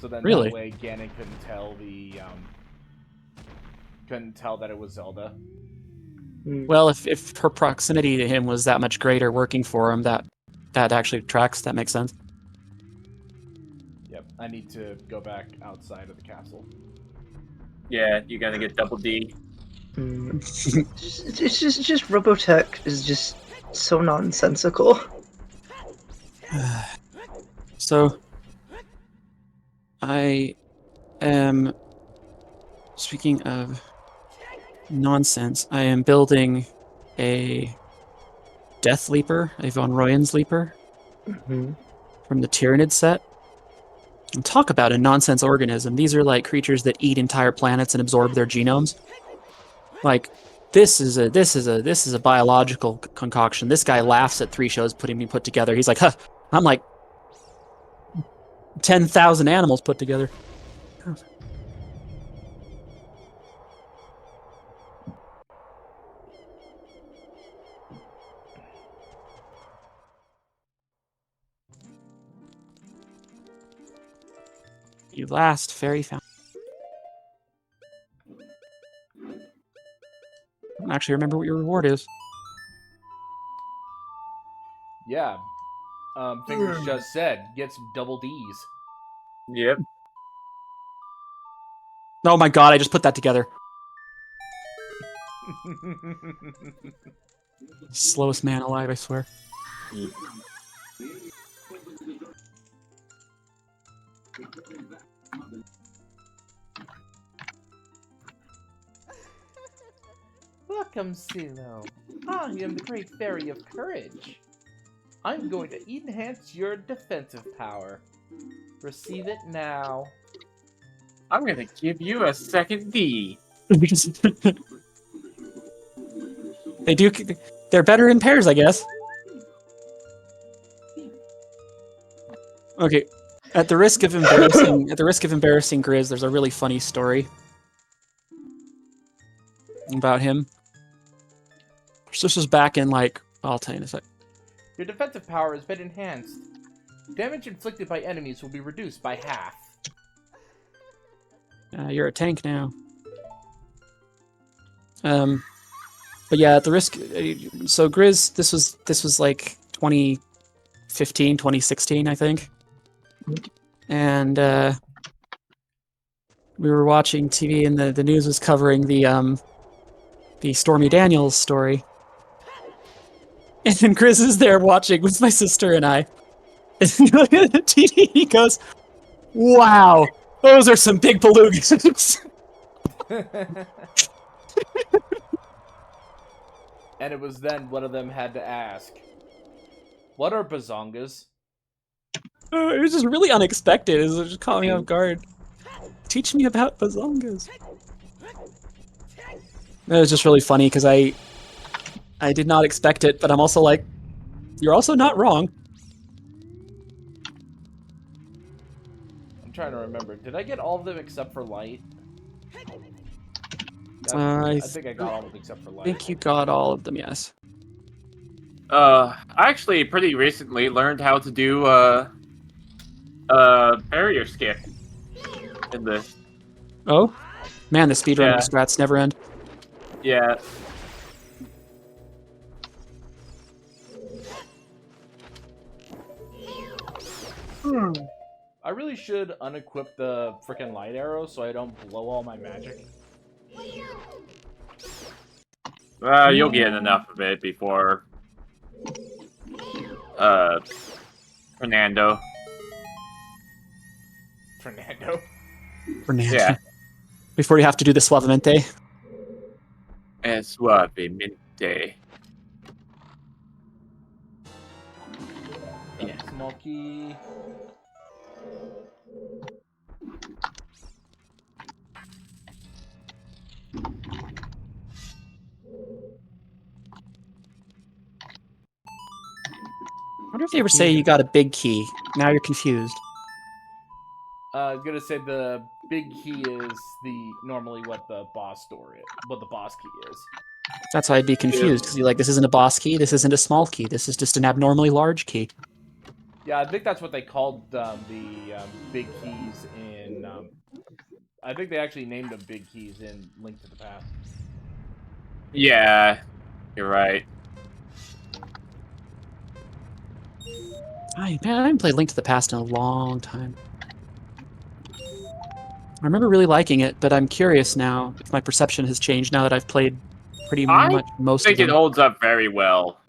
So then Really? that way Ganon couldn't tell that it was Zelda. Well, if her proximity to him was that much greater working for him, that actually tracks. That makes sense. Yep, I need to go back outside of the castle. Yeah, you gotta get double D. It's just Robotech is just so nonsensical. So, I am, speaking of nonsense, I am building a Death Leaper, a Von Royen's Leaper, from the Tyrannid set. And talk about a nonsense organism. These are like creatures that eat entire planets and absorb their genomes. Like, this is a biological concoction. This guy laughs at 3 shows being put together. He's like, huh, I'm like 10,000 animals put together. You last fairy found. I don't actually remember what your reward is. Yeah. Fingers just said, get some double D's. Yep. Oh my god, I just put that together. Slowest man alive, I swear. Welcome, Silo. I am the Great Fairy of Courage. I'm going to enhance your defensive power. Receive it now. I'm gonna give you a second D. They do. They're better in pairs, I guess. Okay. At the risk of embarrassing Grizz, there's a really funny story about him. So this was back in I'll tell you in a sec. Your defensive power has been enhanced. Damage inflicted by enemies will be reduced by half. You're a tank now. But yeah, at the risk. So Grizz, this was like 2015, 2016, I think. And we were watching TV, and the news was covering the Stormy Daniels story. And then Grizz is there watching with my sister and I. And he looked at the TV, he goes, "Wow, those are some big belugas." And it was then one of them had to ask, "What are bazongas?" It was just really unexpected. It was just caught me off guard. Teach me about bazongas. It was just really funny because I did not expect it, but I'm also like, you're also not wrong. I'm trying to remember. Did I get all of them except for light? I I think I got all of them except for light. I think you got all of them, yes. I actually pretty recently learned how to do barrier skip in this. Oh? Man, the speedrunner Yeah. strats never end. Yeah. I really should unequip the frickin' light arrow so I don't blow all my magic. You'll get enough of it before Fernando. Fernando. Fernando. Yeah. Before you have to do the Suavemente. Suavemente. Yeah. Small key. I wonder if they ever say you got a big key. Now you're confused. I was gonna say the big key is normally what the boss door is, what the boss key is. That's why I'd be confused, because you're like, this isn't a boss key, this isn't a small key, this is just an abnormally large key. Yeah, I think that's what they called the big keys in. I think they actually named them big keys in Link to the Past. Yeah, you're right. Man, I haven't played Link to the Past in a long time. I remember really liking it, but I'm curious now if my perception has changed now that I've played pretty much most I of think it them. holds up very well.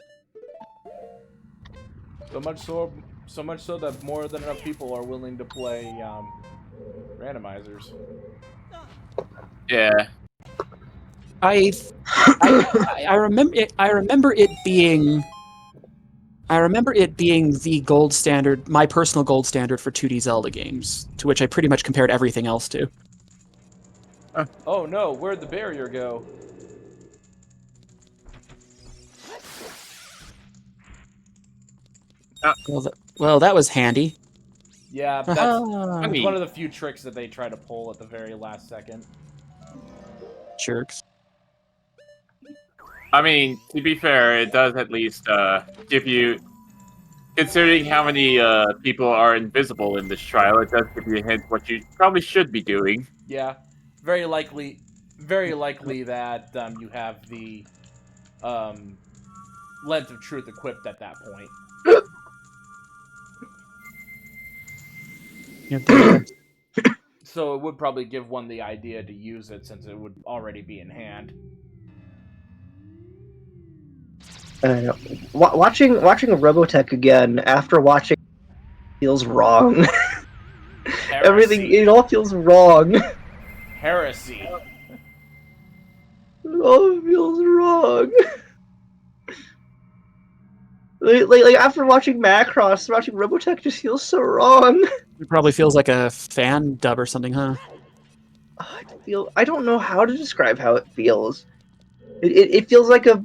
So much so that more than enough people are willing to play randomizers. Yeah. I remember it. I remember it being the gold standard, my personal gold standard for 2D Zelda games, to which I pretty much compared everything else to. Oh no, where'd the barrier go? Well, that was handy. Yeah, that's Ah, it's one of the few tricks that they try to pull at the very last second. jerks. I mean, to be fair, it does at least give you, considering how many people are invisible in this trial, it does give you a hint what you probably should be doing. Yeah, very likely that you have the lens of truth equipped at that point. So it would probably give one the idea to use it since it would already be in hand. Watching Robotech again after watching feels wrong. Everything, Heresy. it all feels wrong. Heresy. It all feels wrong. Like after watching Macross, watching Robotech just feels so wrong. It probably feels like a fan dub or something, huh? I don't know how to describe how it feels. It feels like it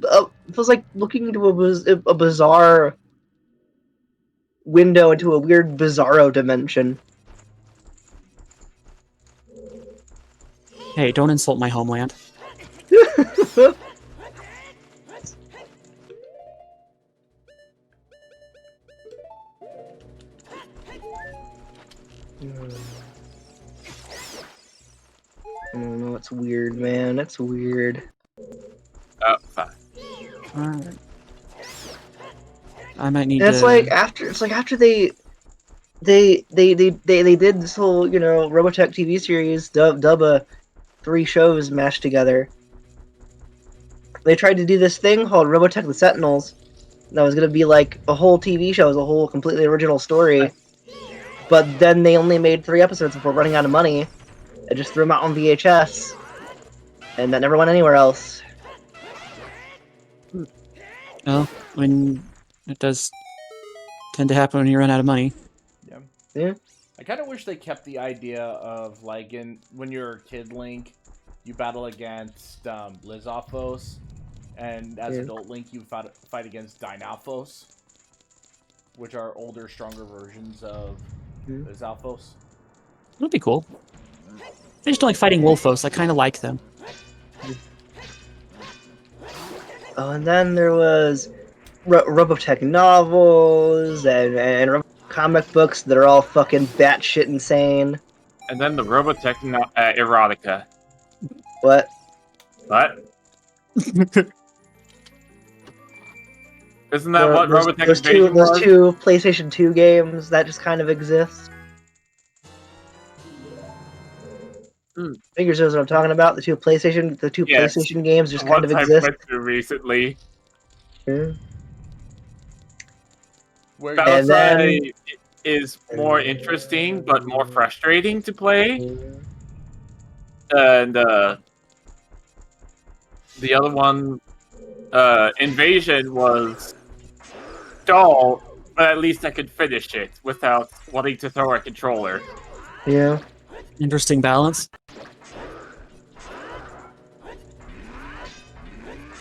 feels like looking into a bizarre window into a weird bizarro dimension. Hey, don't insult my homeland. I don't know, it's weird, man. It's weird. Oh, fine. Alright. I might need And to. it's like after they did this whole, Robotech TV series, dub a 3 shows mashed together. They tried to do this thing called Robotech the Sentinels. That was gonna be like a whole TV show, as a whole completely original story. But then they only made 3 episodes before running out of money. I just threw them out on VHS, and that never went anywhere else. Well, when it does tend to happen when you run out of money. Yeah. Yeah. I kind of wish they kept the idea of like when you're a kid Link, you battle against Lizophos, and as Yeah. adult Link, you fight against Dynalphos, which are older, stronger versions of Lizophos. That'd be cool. I just don't like fighting Wolfos. I kind of like them. Oh, and then there was Robotech novels and comic books that are all fucking batshit insane. And then the Robotech erotica. What? What? Isn't that what Robotech Invasion those was? 2 PlayStation 2 games that just kind of exist? Figures knows what I'm talking about. The 2 Yes. PlayStation games just The kind of ones I've exist. went through recently. Yeah. Where And then- Battlecry is more interesting, but more frustrating to play. And the other one, Invasion, was dull, but at least I could finish it without wanting to throw a controller. Yeah. Interesting balance.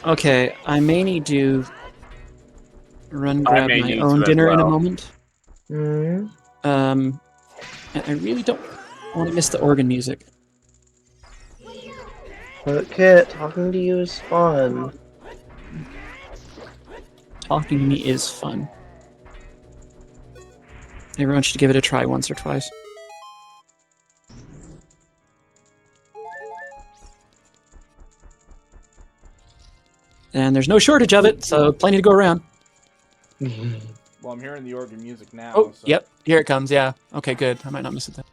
Okay, I may need to grab may my need own to as dinner in a well. moment. Mm-hmm. And I really don't want to miss the organ music. But Kit, talking to you is fun. Talking to me is fun. Everyone should give it a try once or twice. And there's no shortage of it, so plenty to go around. Well, I'm hearing the organ music now. Oh, so. yep, here it comes, yeah. Okay, good. I might not miss it then.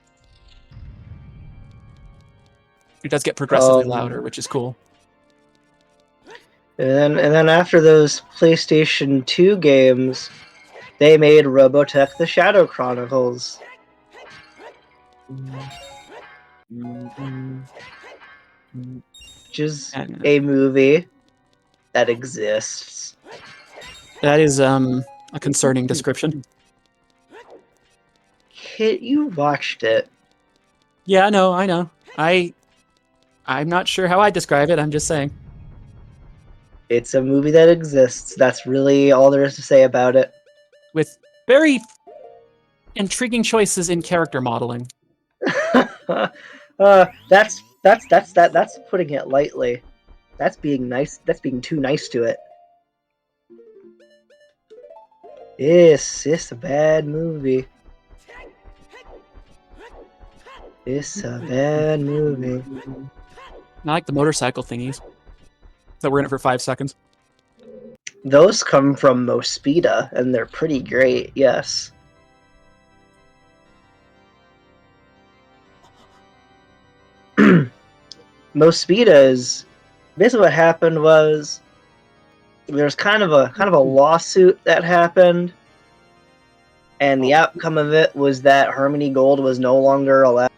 It does get progressively louder, which is cool. And then after those PlayStation 2 games, they made Robotech the Shadow Chronicles. Which is a movie that exists. That is a concerning description. Kit, you watched it. Yeah, I know. I'm not sure how I describe it, I'm just saying. It's a movie that exists. That's really all there is to say about it. With very intriguing choices in character modeling. That's putting it lightly. That's being nice. That's being too nice to it. It's a bad movie. It's a bad movie. I like the motorcycle thingies. That were in it for 5 seconds. Those come from Mospida, and they're pretty great, yes. Mospida is... Basically what happened was... there's kind of a lawsuit that happened, and the outcome of it was that Harmony Gold was no longer allowed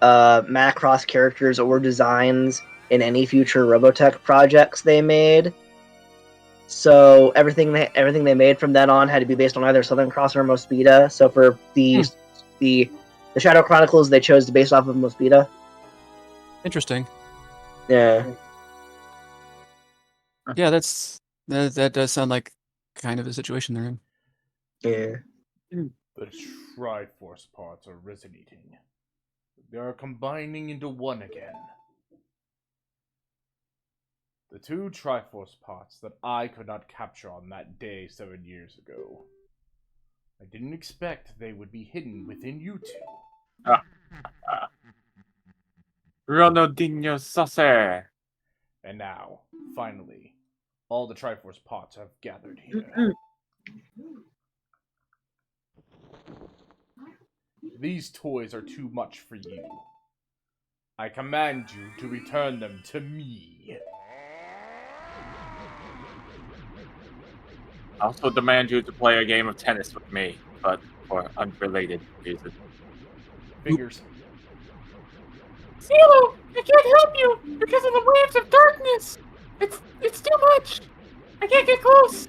Macross characters or designs in any future Robotech projects they made. So everything they made from then on had to be based on either Southern Cross or Mospeada. So for the Shadow Chronicles, they chose to base off of Mospeada. Interesting. Yeah. Yeah, that does sound like kind of the situation they're in. Yeah. The Triforce parts are resonating. They are combining into one again. The two Triforce parts that I could not capture on that day 7 years ago. I didn't expect they would be hidden within you two. Ronaldinho Saucer. And now, finally, all the Triforce parts have gathered here. These toys are too much for you. I command you to return them to me. I also demand you to play a game of tennis with me, but for unrelated reasons. Fingers. Cielo, I can't help you because of the waves of darkness. It's too much. I can't get close.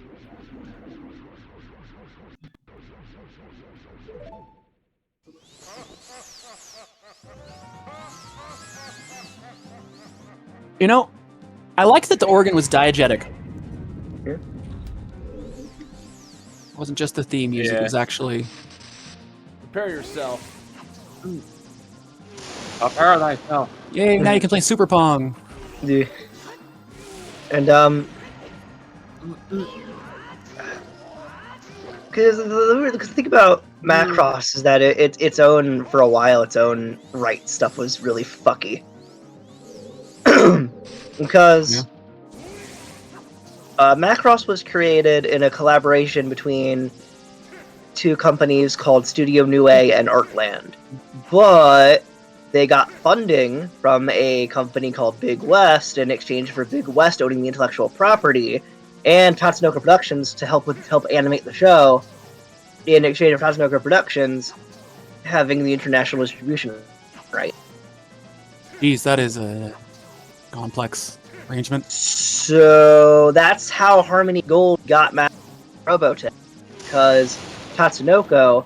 You know, I like that the organ was diegetic. Yeah. It wasn't just the theme music, it was actually... Prepare yourself. A paradise hell. Yay, now you can play Super Pong! Yeah. And because the thing about Macross is that its own, for a while, its own right stuff was really fucky. Because Macross was created in a collaboration between two companies called Studio Nue and Artland, but they got funding from a company called Big West in exchange for Big West owning the intellectual property and Tatsunoko Productions to help animate the show, in exchange for Tatsunoko Productions having the international distribution right. Geez, that is a complex arrangement. So that's how Harmony Gold got Robotech, because Tatsunoko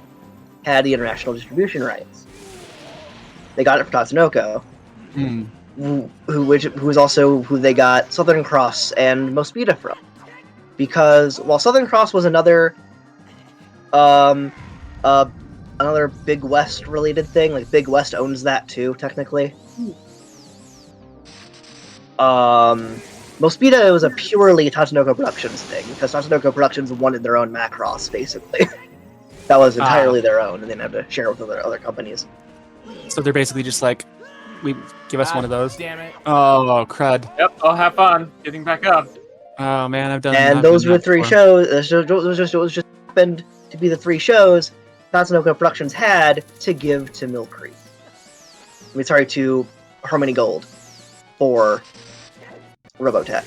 had the international distribution rights. They got it for Tatsunoko, who was also who they got Southern Cross and Mospeada from. Because while Southern Cross was another Big West related thing, like Big West owns that too, technically. Mospeada was a purely Tatsunoko Productions thing, because Tatsunoko Productions wanted their own Macross, basically. That was entirely their own, and they didn't have to share with other companies. So they're basically just like, give us one of those. Damn it. Oh, crud. Yep, I'll have fun getting back up. Oh man, I've done. And those were the three shows. It was just happened to be the three shows Tatsunoko Productions had to give to Mill Creek. I mean, sorry, to Harmony Gold for Robotech.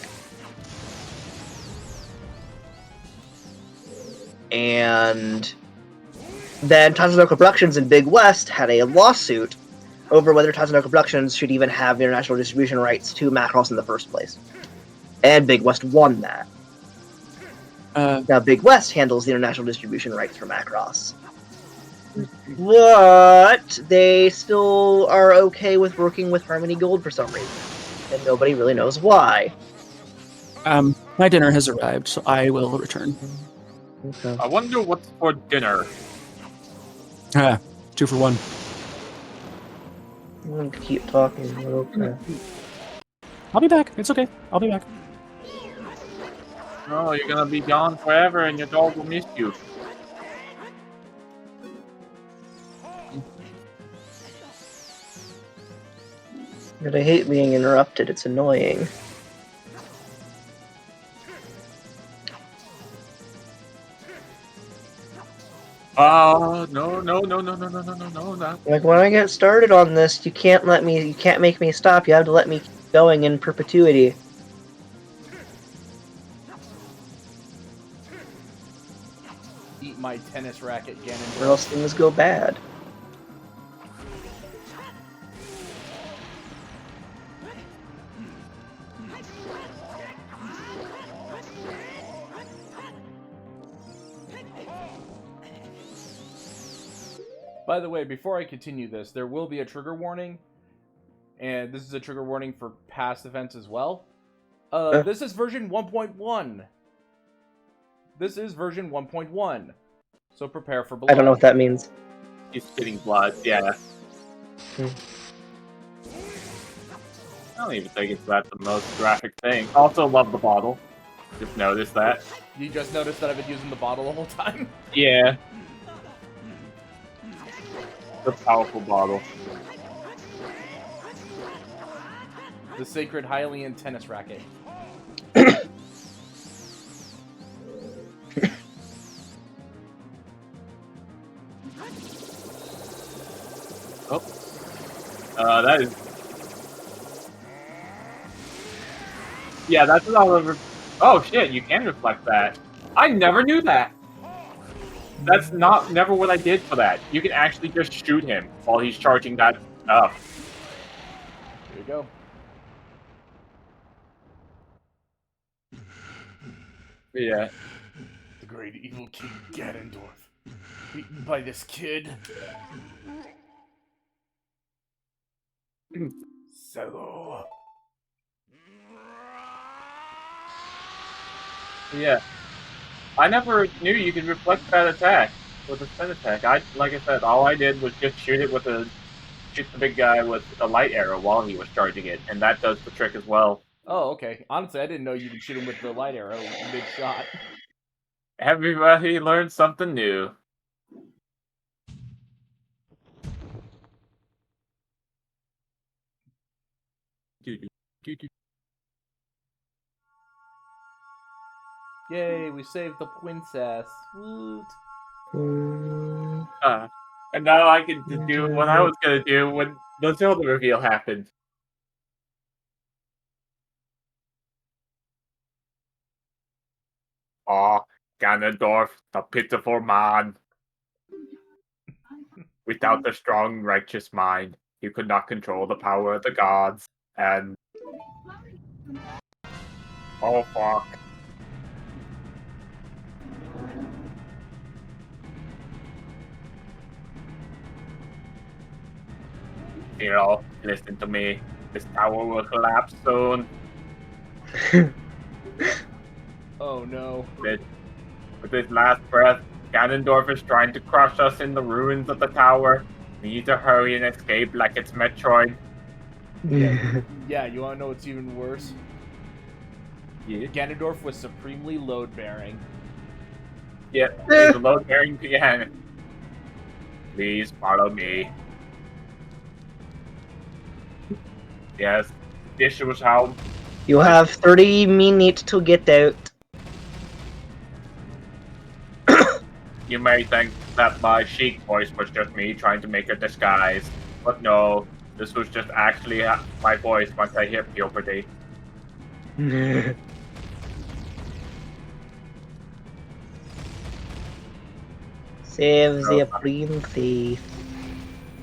And then Tatsunoko Productions and Big West had a lawsuit over whether Tatsunoko Productions should even have international distribution rights to Macross in the first place. And Big West won that. Now, Big West handles the international distribution rights for Macross. But they still are okay with working with Harmony Gold for some reason. And nobody really knows why. My dinner has arrived, so I will return. Okay. I wonder what's for dinner. 2 for 1. I'm gonna keep talking, but okay. I'll be back. It's okay. I'll be back. Oh, you're gonna be gone forever and your dog will miss you. But I hate being interrupted, it's annoying. No, no. Like, when I get started on this, you can't make me stop, you have to let me keep going in perpetuity. my tennis racket, Or Ganondorf. else things go bad. By the way, before I continue this, there will be a trigger warning, and this is a trigger warning for past events as well. This is version 1.1. This is version 1.1. So prepare for blood. I don't know what that means. He's spitting blood, yeah. Hmm. I don't even think it's that the most graphic thing. Also love the bottle. Just noticed that. You just noticed that I've been using the bottle the whole time? Yeah. The powerful bottle. The sacred Hylian tennis racket. Oh. That is... Yeah, that's what I'll... Oh shit, you can reflect that. I never knew that. That's never what I did for that. You can actually just shoot him while he's charging that up. Here you go. Yeah. The great evil King Ganondorf. Beaten by this kid. So. Yeah. I never knew you could reflect that attack with a spin attack. Like I said, all I did was just shoot the big guy with a light arrow while he was charging it, and that does the trick as well. Oh, okay. Honestly, I didn't know you could shoot him with the light arrow mid-shot. Everybody learned something new. Yay, we saved the princess. Woot. And now I can do what I was gonna do when the Zelda reveal happened. Aw, Ganondorf, the pitiful man. Without the strong, righteous mind, he could not control the power of the gods, and... Oh, fuck. You know, listen to me. This tower will collapse soon. Oh no. With his last breath, Ganondorf is trying to crush us in the ruins of the tower. We need to hurry and escape like it's Metroid. Yeah, you wanna know what's even worse? Yeah. Ganondorf was supremely load-bearing. Yeah, he's a load-bearing piano. Please follow me. Yes, this was how... You have 30 minutes to get out. You may think that my chic voice was just me trying to make a disguise, but no, this was just actually my voice once I hit puberty. Save the princess.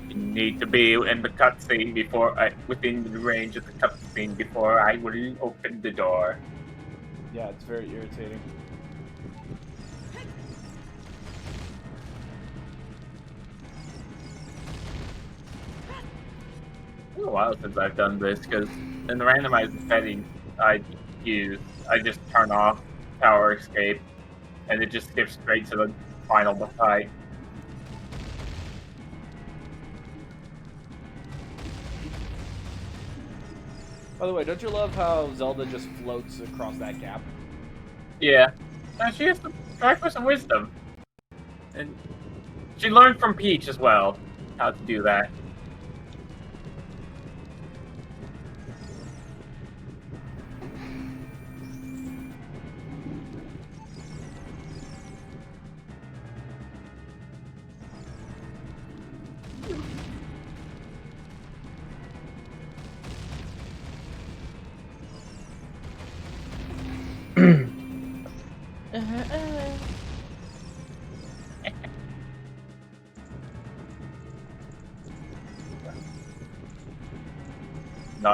You need to be in the cutscene within the range of the cutscene before I will open the door. Yeah, it's very irritating. It's been a while since I've done this, because in the randomized settings I just turn off Power Escape, and it just skips straight to the final fight. By the way, don't you love how Zelda just floats across that gap? Yeah. Now she has to try for some wisdom. And she learned from Peach as well how to do that.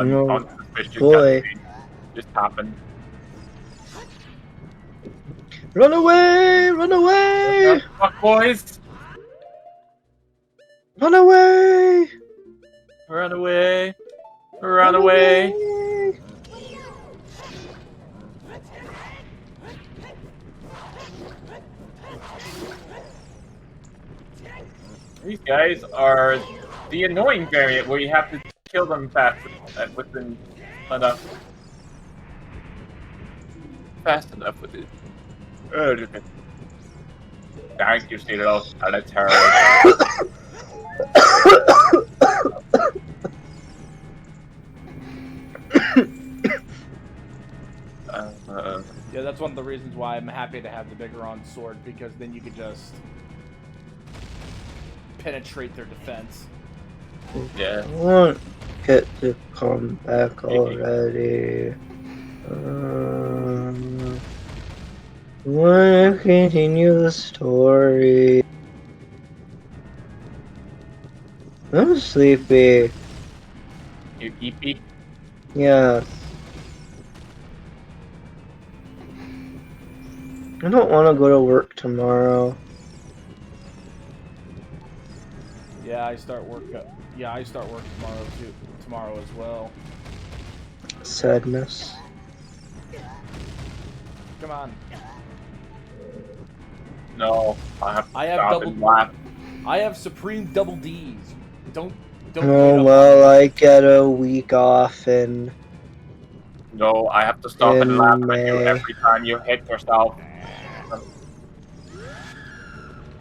No, unsuspicious boy. cutscene just happened. Run away! Run away! Fuck, boys! Run away! Run away! Run away! These guys are the annoying variant where you have to kill them fast within enough. Fast enough with it. Thank you, Cyril. Let's hurry. Yeah, that's one of the reasons why I'm happy to have the bigger on sword, because then you could just penetrate their defense. Yeah. I want it to come back already. I want to continue the story. I'm sleepy. You EP? Yes. I don't want to go to work tomorrow. Yeah, I start work tomorrow too. Tomorrow as well. Sadness. Come on. No, I have double. laugh. I have supreme double D's. Don't. Oh well, I get a week off in No, I have to stop and laugh at you May. every time you hit yourself.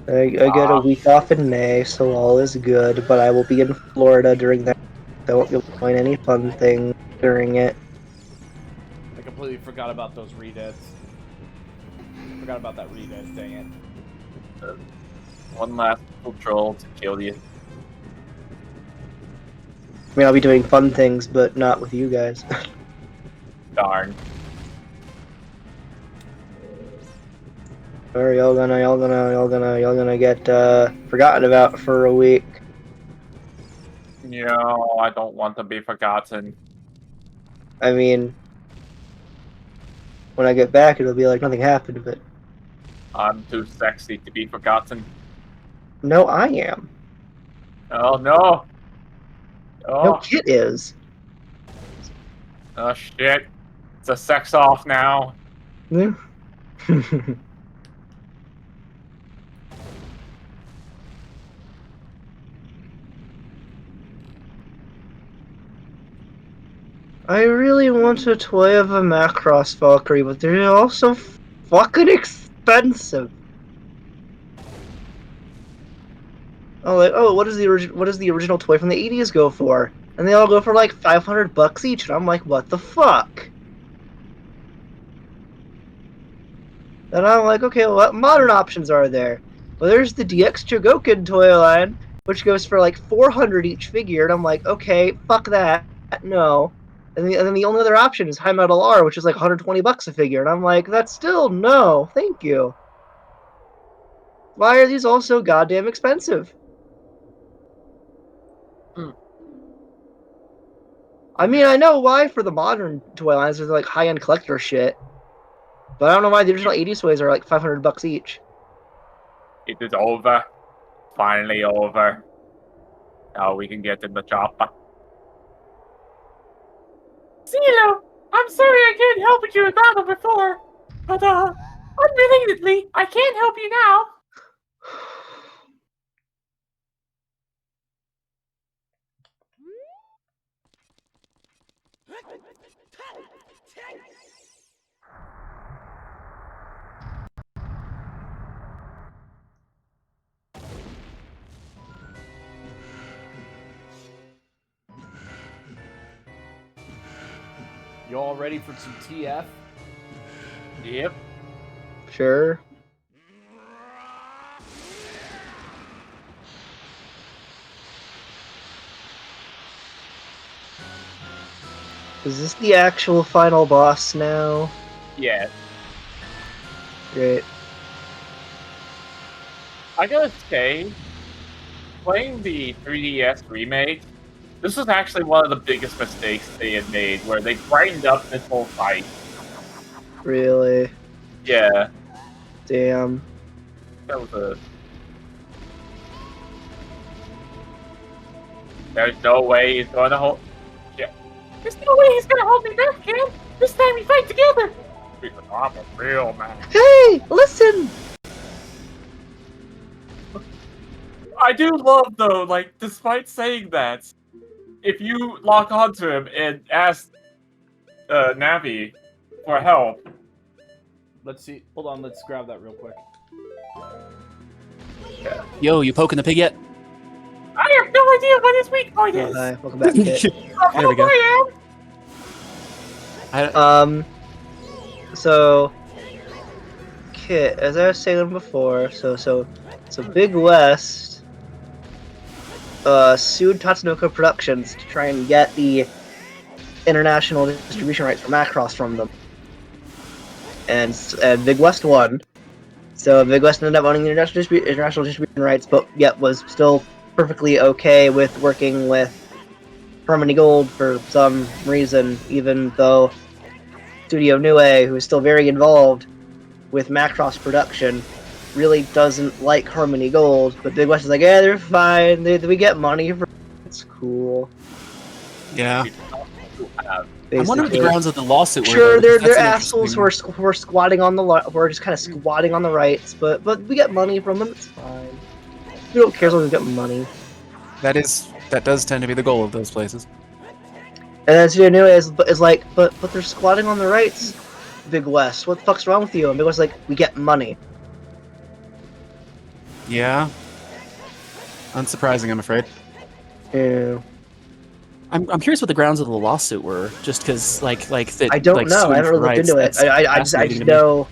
I get a week off in May, so all is good. But I will be in Florida during that. I won't be able to find any fun things during it. I completely forgot about those redeads. Forgot about that redead. Dang it. One last troll to kill you. I mean, I'll be doing fun things, but not with you guys. Darn. Or y'all gonna get forgotten about for a week. No, I don't want to be forgotten. I mean, when I get back, it'll be like nothing happened. But I'm too sexy to be forgotten. no, I am. Oh no! No, Oh, Kit is. oh shit! It's a sex off now. I really want a toy of a Macross Valkyrie, but they're also fucking expensive. Oh, like, oh, what does the original toy from the '80s go for? And they all go for like $500 each, and I'm like, what the fuck? And I'm like, okay, well, what modern options are there? Well, there's the DX Chogokin toy line, which goes for like $400 each figure, and I'm like, okay, fuck that, no. And then the only other option is High Metal R, which is like $120 a figure, and I'm like, that's still no, thank you. Why are these all so goddamn expensive? I mean, I know why for the modern toy lines, there's like high-end collector shit. But I don't know why the original '80s toys are like $500 each. It is over. Finally over. Now we can get in the chopper. CeeLo, I'm sorry I can't help you in battle before, but unrelatedly, I can help you now. You all ready for some TF? Yep. Sure. Is this the actual final boss now? Yeah. Great. I gotta say, playing the 3DS remake This was actually one of the biggest mistakes they had made, where they brightened up this whole fight. Really? Yeah, Damn. that was a. There's no way he's going to hold. There's no way he's gonna hold me back, Cam. This time we fight together. Because I'm a real man. Hey, listen! I do love though, like, despite saying that, if you lock onto him and ask Navi for help, Let's see. Hold on. Let's grab that real quick. Yo, you poking the pig yet? I have no idea what his weak point Oh, is. hi, welcome back, Kit. There we go. So, Kit, as I was saying before, so Big West sued Tatsunoko Productions to try and get the international distribution rights for Macross from them, and Big West won. So Big West ended up owning the international distribution rights, but yet was still perfectly okay with working with Harmony Gold for some reason, even though Studio Nue, who is still very involved with Macross production, really doesn't like Harmony Gold. But Big West is like, yeah, they're fine. We get money for it's cool. Yeah. Basically. I'm wondering what the grounds of the lawsuit were. Sure, though, because they're that's an assholes interesting- who are squatting on the who are just kind of squatting on the rights, but we get money from them. It's fine. We don't care as long as we get money. That does tend to be the goal of those places. And then Studio Nue is like, but they're squatting on the rights, Big West. What the fuck's wrong with you? And Big West's like, we get money. Yeah. Unsurprising, I'm afraid. Yeah. I'm curious what the grounds of the lawsuit were, just because like that. I don't like, know. suing I haven't for really looked rights, into it. that's I just fascinating to me. know.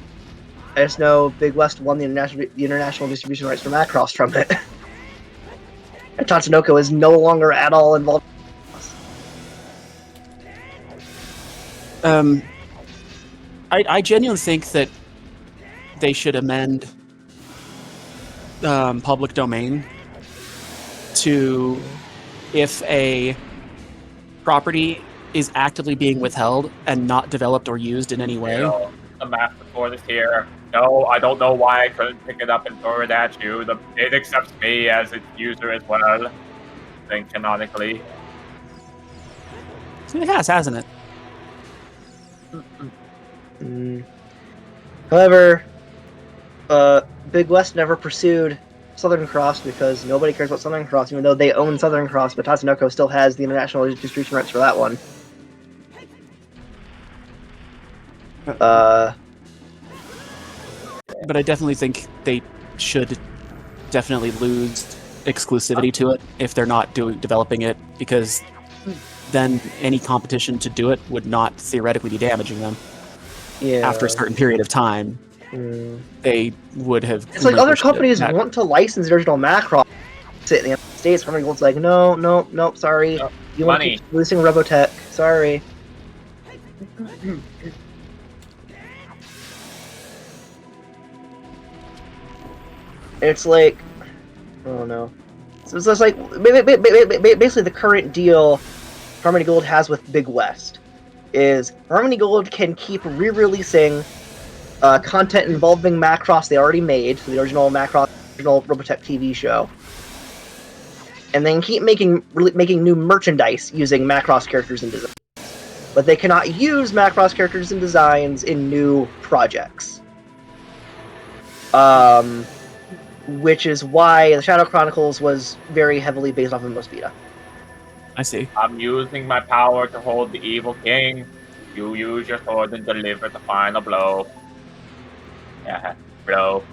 I just know Big West won the international distribution rights for Macross from it. And Tatsunoko is no longer at all involved. I genuinely think that they should amend public domain to if a property is actively being withheld and not developed or used in any way. You know, the master board is here. No, I don't know why I couldn't pick it up and throw it at you. It accepts me as its user as well. Then canonically. It has, hasn't it? However, Big West never pursued Southern Cross because nobody cares about Southern Cross, even though they own Southern Cross, but Tatsunoko still has the international distribution rights for that one. But I definitely think they should definitely lose exclusivity to it if they're not developing it, because then any competition to do it would not theoretically be damaging them. Yeah. After a certain period of time, they would have. It's like other relinquished it. companies That- want to license the original Macross in the United States. Harmony Gold's like, no, sorry. No, You want to money. keep releasing Robotech. Sorry. It's like, oh no. So it's just like basically the current deal Harmony Gold has with Big West is Harmony Gold can keep re-releasing content involving Macross they already made, so the original Macross, original Robotech TV show, and then keep making new merchandise using Macross characters and designs. But they cannot use Macross characters and designs in new projects. Which is why the Shadow Chronicles was very heavily based off of Mosquito. I see. I'm using my power to hold the evil king. You use your sword and deliver the final blow. Yeah, blow.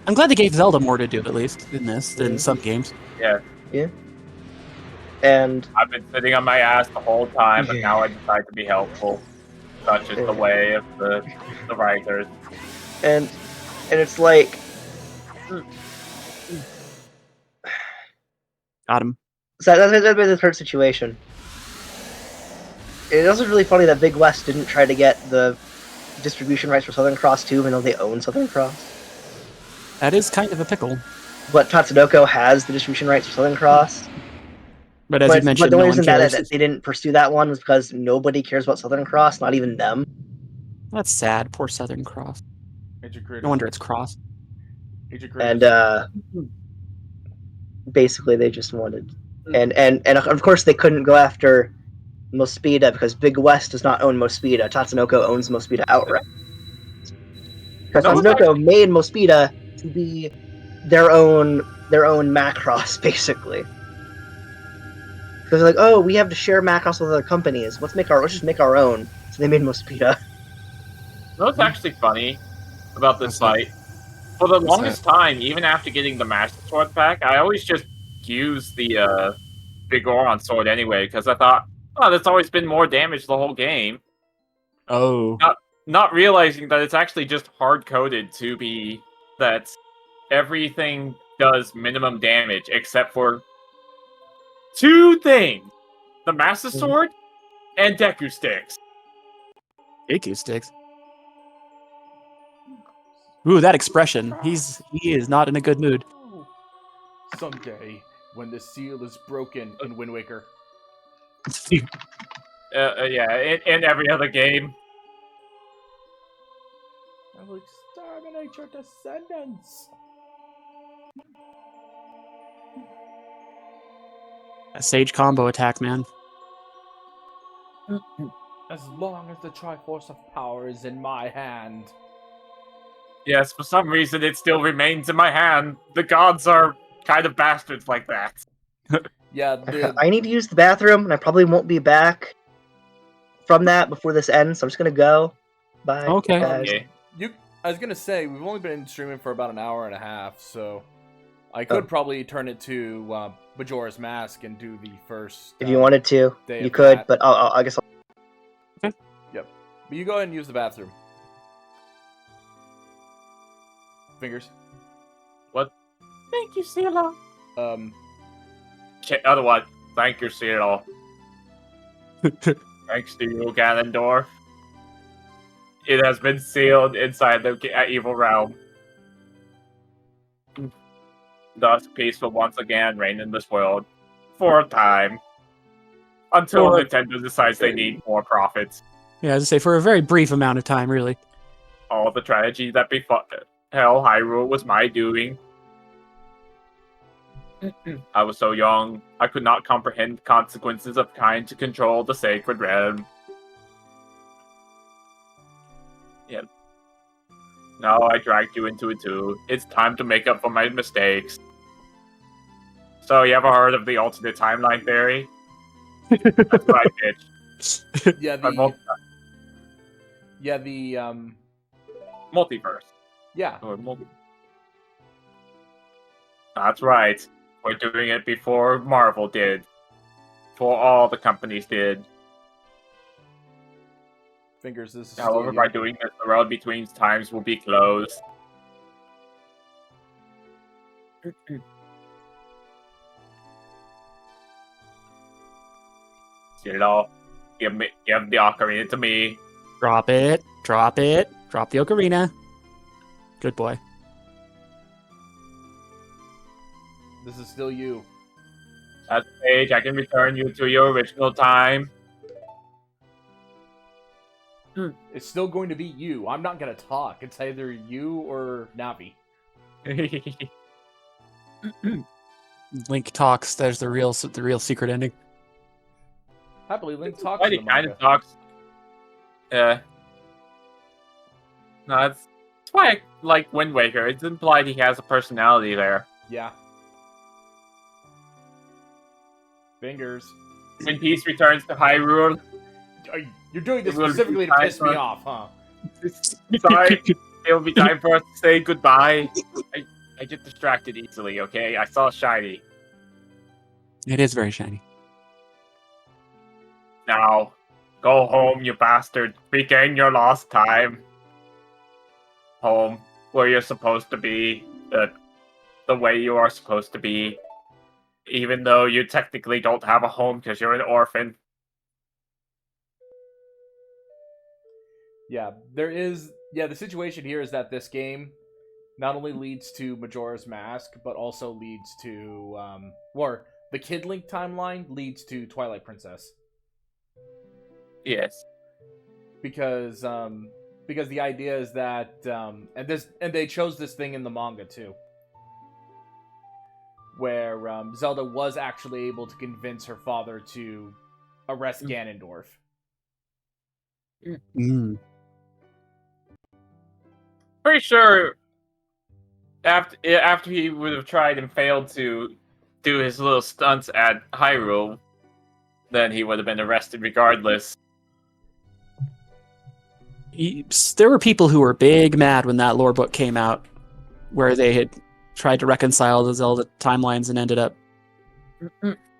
I'm glad they gave Zelda more to do, at least, in this, than some games. Yeah. And I've been sitting on my ass the whole time, but now I decide to be helpful. Such is the way of the writers. and it's like, Got him. so that's been the current situation. It's also really funny that Big West didn't try to get the distribution rights for Southern Cross too, even though they own Southern Cross. That is kind of a pickle. But Tatsunoko has the distribution rights for Southern Cross. But as you But mentioned, the no only one reason that cares. they didn't pursue that one was because nobody cares about Southern Cross, not even them. That's sad. Poor Southern Cross. Agent Critters. No wonder it's cross. Agent And Critters. basically they just wanted, and of course they couldn't go after Mospeada because Big West does not own Mospeada. Tatsunoko owns Mospeada outright. Because No, Tatsunoko made Mospeada to be their own Macross, basically. Because like, oh, we have to share Macross with other companies. Let's just make our own. So they made Mospeada. what's actually funny about this What's that? fight? For the What's longest time, even after getting the Master Sword pack, I always just used the Big Goron sword anyway, because I thought, oh, that's always been more damage the whole game. Oh. Not realizing that it's actually just hard-coded to be that everything does minimum damage except for two things. The Master Sword and Deku Sticks. Iku sticks. Ooh, that expression. He is not in a good mood. Someday, when the seal is broken in Wind Waker. Yeah, in every other game. I will exterminate your descendants. A sage combo attack, man. As long as the Triforce of Power is in my hand. Yes, for some reason it still remains in my hand. The gods are kind of bastards like that. Yeah, I need to use the bathroom, and I probably won't be back from that before this ends. So I'm just gonna go. Bye. Okay. Guys. Okay. I was gonna say we've only been streaming for about an hour and a half, so I could probably turn it to Majora's Mask and do the first. If you wanted to, day you of could, that. but I guess I'll... Yep. But you go ahead and use the bathroom. Fingers. What? Thank you, Silo. Otherwise, thank you, Cyril. Thanks to you, Ganondorf. It has been sealed inside the evil realm. Thus, peace will once again reign in this world. For a time. Until Nintendo decides they need more profits. Yeah, as I say, for a very brief amount of time, really. All the tragedy that befell Hyrule was my doing. I was so young, I could not comprehend the consequences of trying to control the sacred realm. Yeah. Now I dragged you into it too. It's time to make up for my mistakes. So, you ever heard of the alternate timeline theory? That's what I pitched. Yeah, Multiverse. Yeah. Or That's right. We're doing it before Marvel did. Before all the companies did. Fingers, this is However, still by you. doing this, the road between times will be closed. Zillow, give the ocarina to me. Drop it. Drop it. Drop the ocarina. Good boy. This is still you. At the age, I can return you to your original time. It's still going to be you. I'm not gonna talk. It's either you or Navi. Link talks. There's the real secret ending. Happily, Link talks in He the kind manga. of talks. No, that's why I like Wind Waker. It's implied he has a personality there. Yeah. Fingers. When peace returns to Hyrule, You're doing this It will be specifically to time piss me for- off, huh? sorry, it will be time for us to say goodbye. I get distracted easily, okay? I saw shiny. It is very shiny. Now, go home, you bastard. Regain your lost time. Home, where you're supposed to be. The way you are supposed to be. Even though you technically don't have a home because you're an orphan. Yeah, there is. Yeah, the situation here is that this game not only leads to Majora's Mask, but also leads to, the Kid Link timeline leads to Twilight Princess. Yes. Because the idea is that and they chose this thing in the manga too, where Zelda was actually able to convince her father to arrest Ganondorf. Mm. Pretty sure after he would have tried and failed to do his little stunts at Hyrule, then he would have been arrested regardless. There were people who were big mad when that lore book came out, where they had tried to reconcile the Zelda timelines and ended up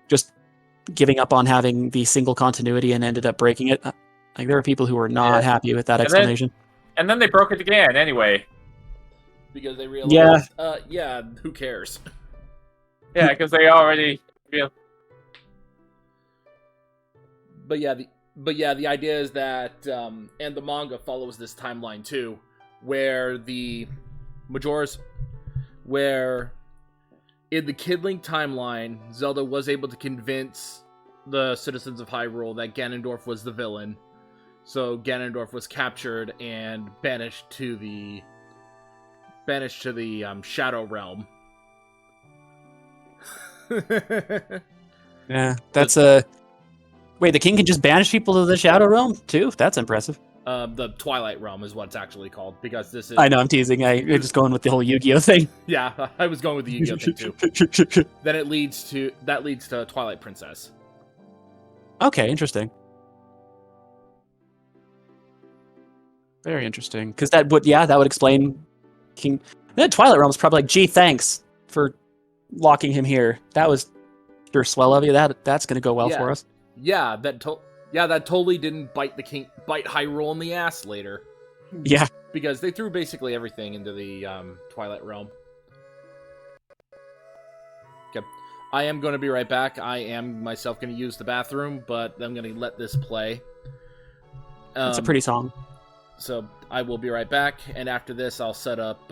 just giving up on having the single continuity and ended up breaking it. Like, there were people who were not happy with that explanation. And then they broke it again anyway. Because they realized, who cares? Yeah, because they already... But the idea is that, and the manga follows this timeline too, where the Majora's, where in the Kid Link timeline, Zelda was able to convince the citizens of Hyrule that Ganondorf was the villain. So Ganondorf was captured and banished to the Shadow Realm. Yeah, that's Wait, the king can just banish people to the Shadow Realm too? That's impressive. The Twilight Realm is what it's actually called, because this is... I know, I'm teasing. I'm just going with the whole Yu-Gi-Oh thing. Yeah, I was going with the Yu-Gi-Oh thing too. Then that leads to Twilight Princess. Okay, interesting. Very interesting. Because that would explain King... The Twilight Realm is probably like, gee, thanks for locking him here. That was sure swell of you. That's going to go well for us. Yeah, that totally didn't bite Hyrule in the ass later. Yeah. Because they threw basically everything into the Twilight Realm. Okay. I am going to be right back. I am myself going to use the bathroom, but I'm going to let this play. It's a pretty song. So I will be right back, and after this I'll set up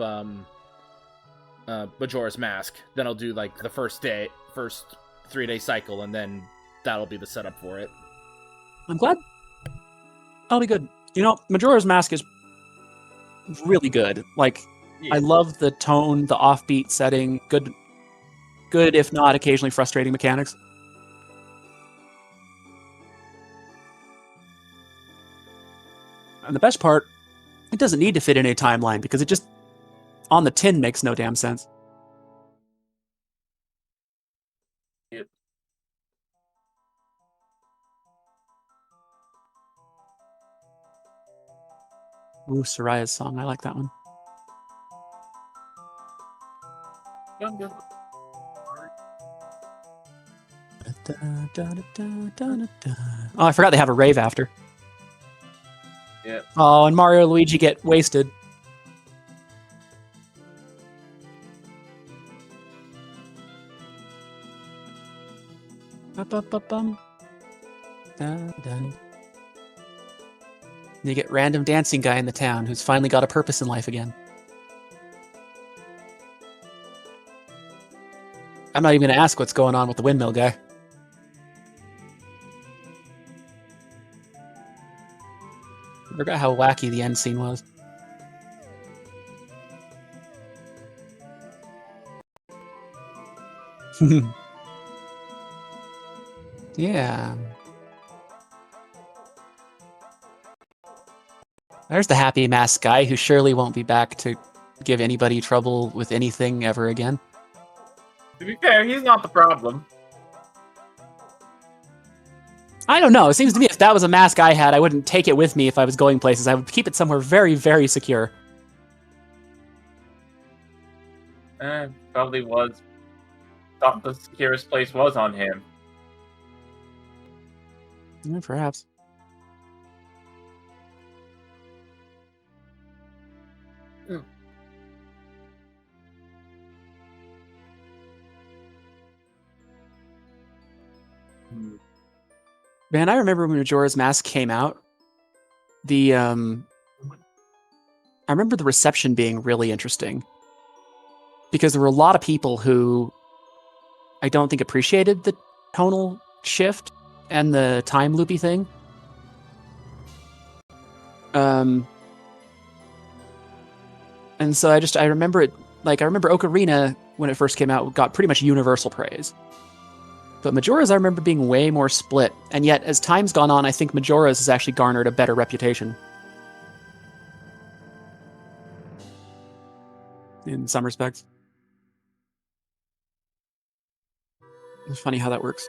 Majora's Mask. Then I'll do like the first 3-day cycle, and then that'll be the setup for it. I'm glad. That'll be good. You know, Majora's Mask is really good. Like, I love the tone, the offbeat setting, good if not occasionally frustrating mechanics. And the best part, it doesn't need to fit in a timeline because it just, on the tin, makes no damn sense. Ooh, Soraya's song. I like that one. Oh, I forgot they have a rave after. Yeah. Oh, and Mario and Luigi get wasted. You get random dancing guy in the town who's finally got a purpose in life again. I'm not even going to ask what's going on with the windmill guy. I forgot how wacky the end scene was. Yeah. There's the happy mask guy who surely won't be back to give anybody trouble with anything ever again. To be fair, he's not the problem. I don't know. It seems to me if that was a mask I had, I wouldn't take it with me if I was going places. I would keep it somewhere very, very secure. Probably was. Thought the securest place was on him. Yeah, perhaps. Man, I remember when Majora's Mask came out, I remember the reception being really interesting. Because there were a lot of people who I don't think appreciated the tonal shift and the time loopy thing. And so I remember it, like, I remember Ocarina, when it first came out, got pretty much universal praise. But Majora's, I remember being way more split. And yet, as time's gone on, I think Majora's has actually garnered a better reputation. In some respects. It's funny how that works.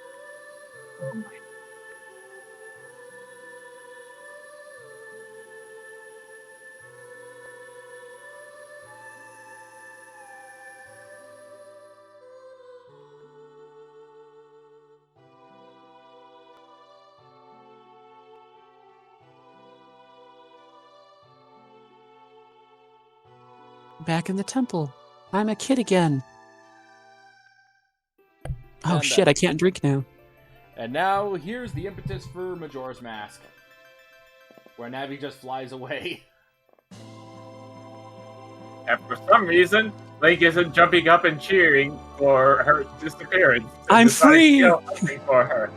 Back in the temple. I'm a kid again. Oh And, shit, I can't drink now. And now, here's the impetus for Majora's Mask. Where Navi just flies away. And for some reason, Link isn't jumping up and cheering for her disappearance. I'm free! Hunting for her.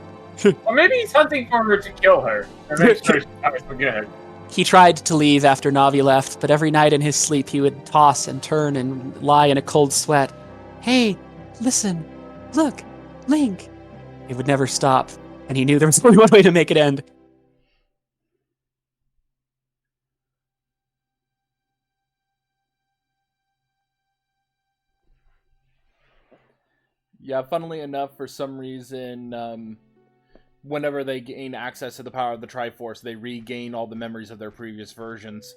Or maybe he's hunting for her to kill her. And make sure she dies for good. He tried to leave after Navi left, but every night in his sleep he would toss and turn and lie in a cold sweat. Hey, listen, look, Link. It would never stop, and he knew there was only one way to make it end. Yeah, funnily enough, for some reason, whenever they gain access to the power of the Triforce, they regain all the memories of their previous versions.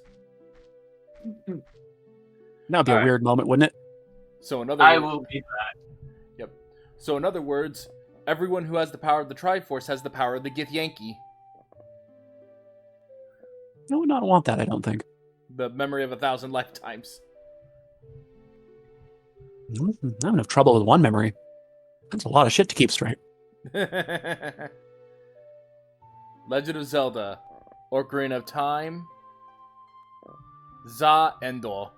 That would be a weird moment, wouldn't it? So in other I words, will be that. Yep. So in other words, everyone who has the power of the Triforce has the power of the Githyanki. I would not want that, I don't think. The memory of 1,000 lifetimes. I'm having enough trouble with one memory. That's a lot of shit to keep straight. Legend of Zelda, Ocarina of Time, Za Endor.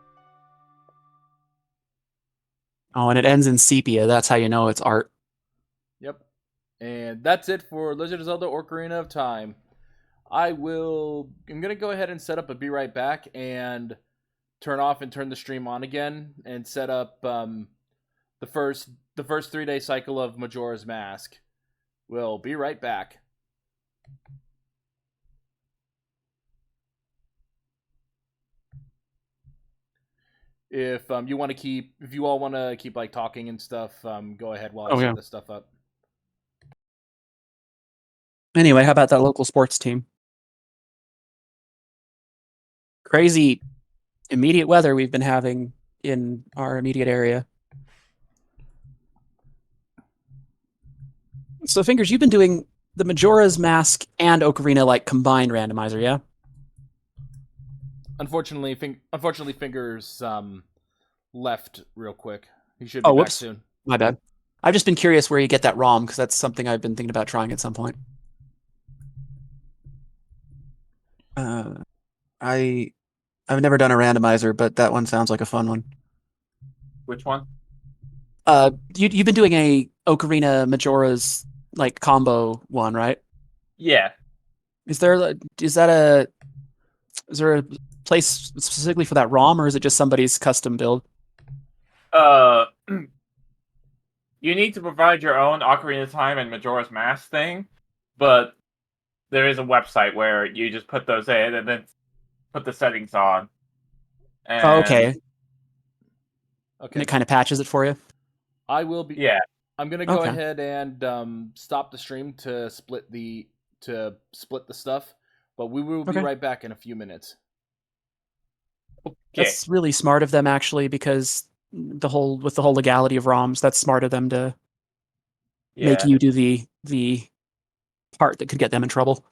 Oh, and it ends in sepia. That's how you know it's art. Yep. And that's it for Legend of Zelda, Ocarina of Time. I'm going to go ahead and set up a Be Right Back and turn off and turn the stream on again and set up the first 3-day cycle of Majora's Mask. We'll be right back. If you all want to keep like talking and stuff, go ahead while I set this stuff up. Anyway, how about that local sports team? Crazy immediate weather we've been having in our immediate area. So, Fingers, you've been doing the Majora's Mask and Ocarina like combined randomizer, yeah? Unfortunately, Fingers left real quick. He should be back soon. My bad. I've just been curious where you get that ROM, because that's something I've been thinking about trying at some point. I've never done a randomizer, but that one sounds like a fun one. Which one? You've been doing a Ocarina Majora's like combo one, right? Yeah. Is there a place specifically for that ROM, or is it just somebody's custom build? You need to provide your own Ocarina of Time and Majora's Mask thing, but there is a website where you just put those in and then put the settings on. And okay. And it kind of patches it for you? I will be. Yeah. I'm gonna go ahead and stop the stream to split the stuff, but we will be right back in a few minutes. Okay. That's really smart of them, actually, because with the whole legality of ROMs, that's smart of them to make you do the part that could get them in trouble.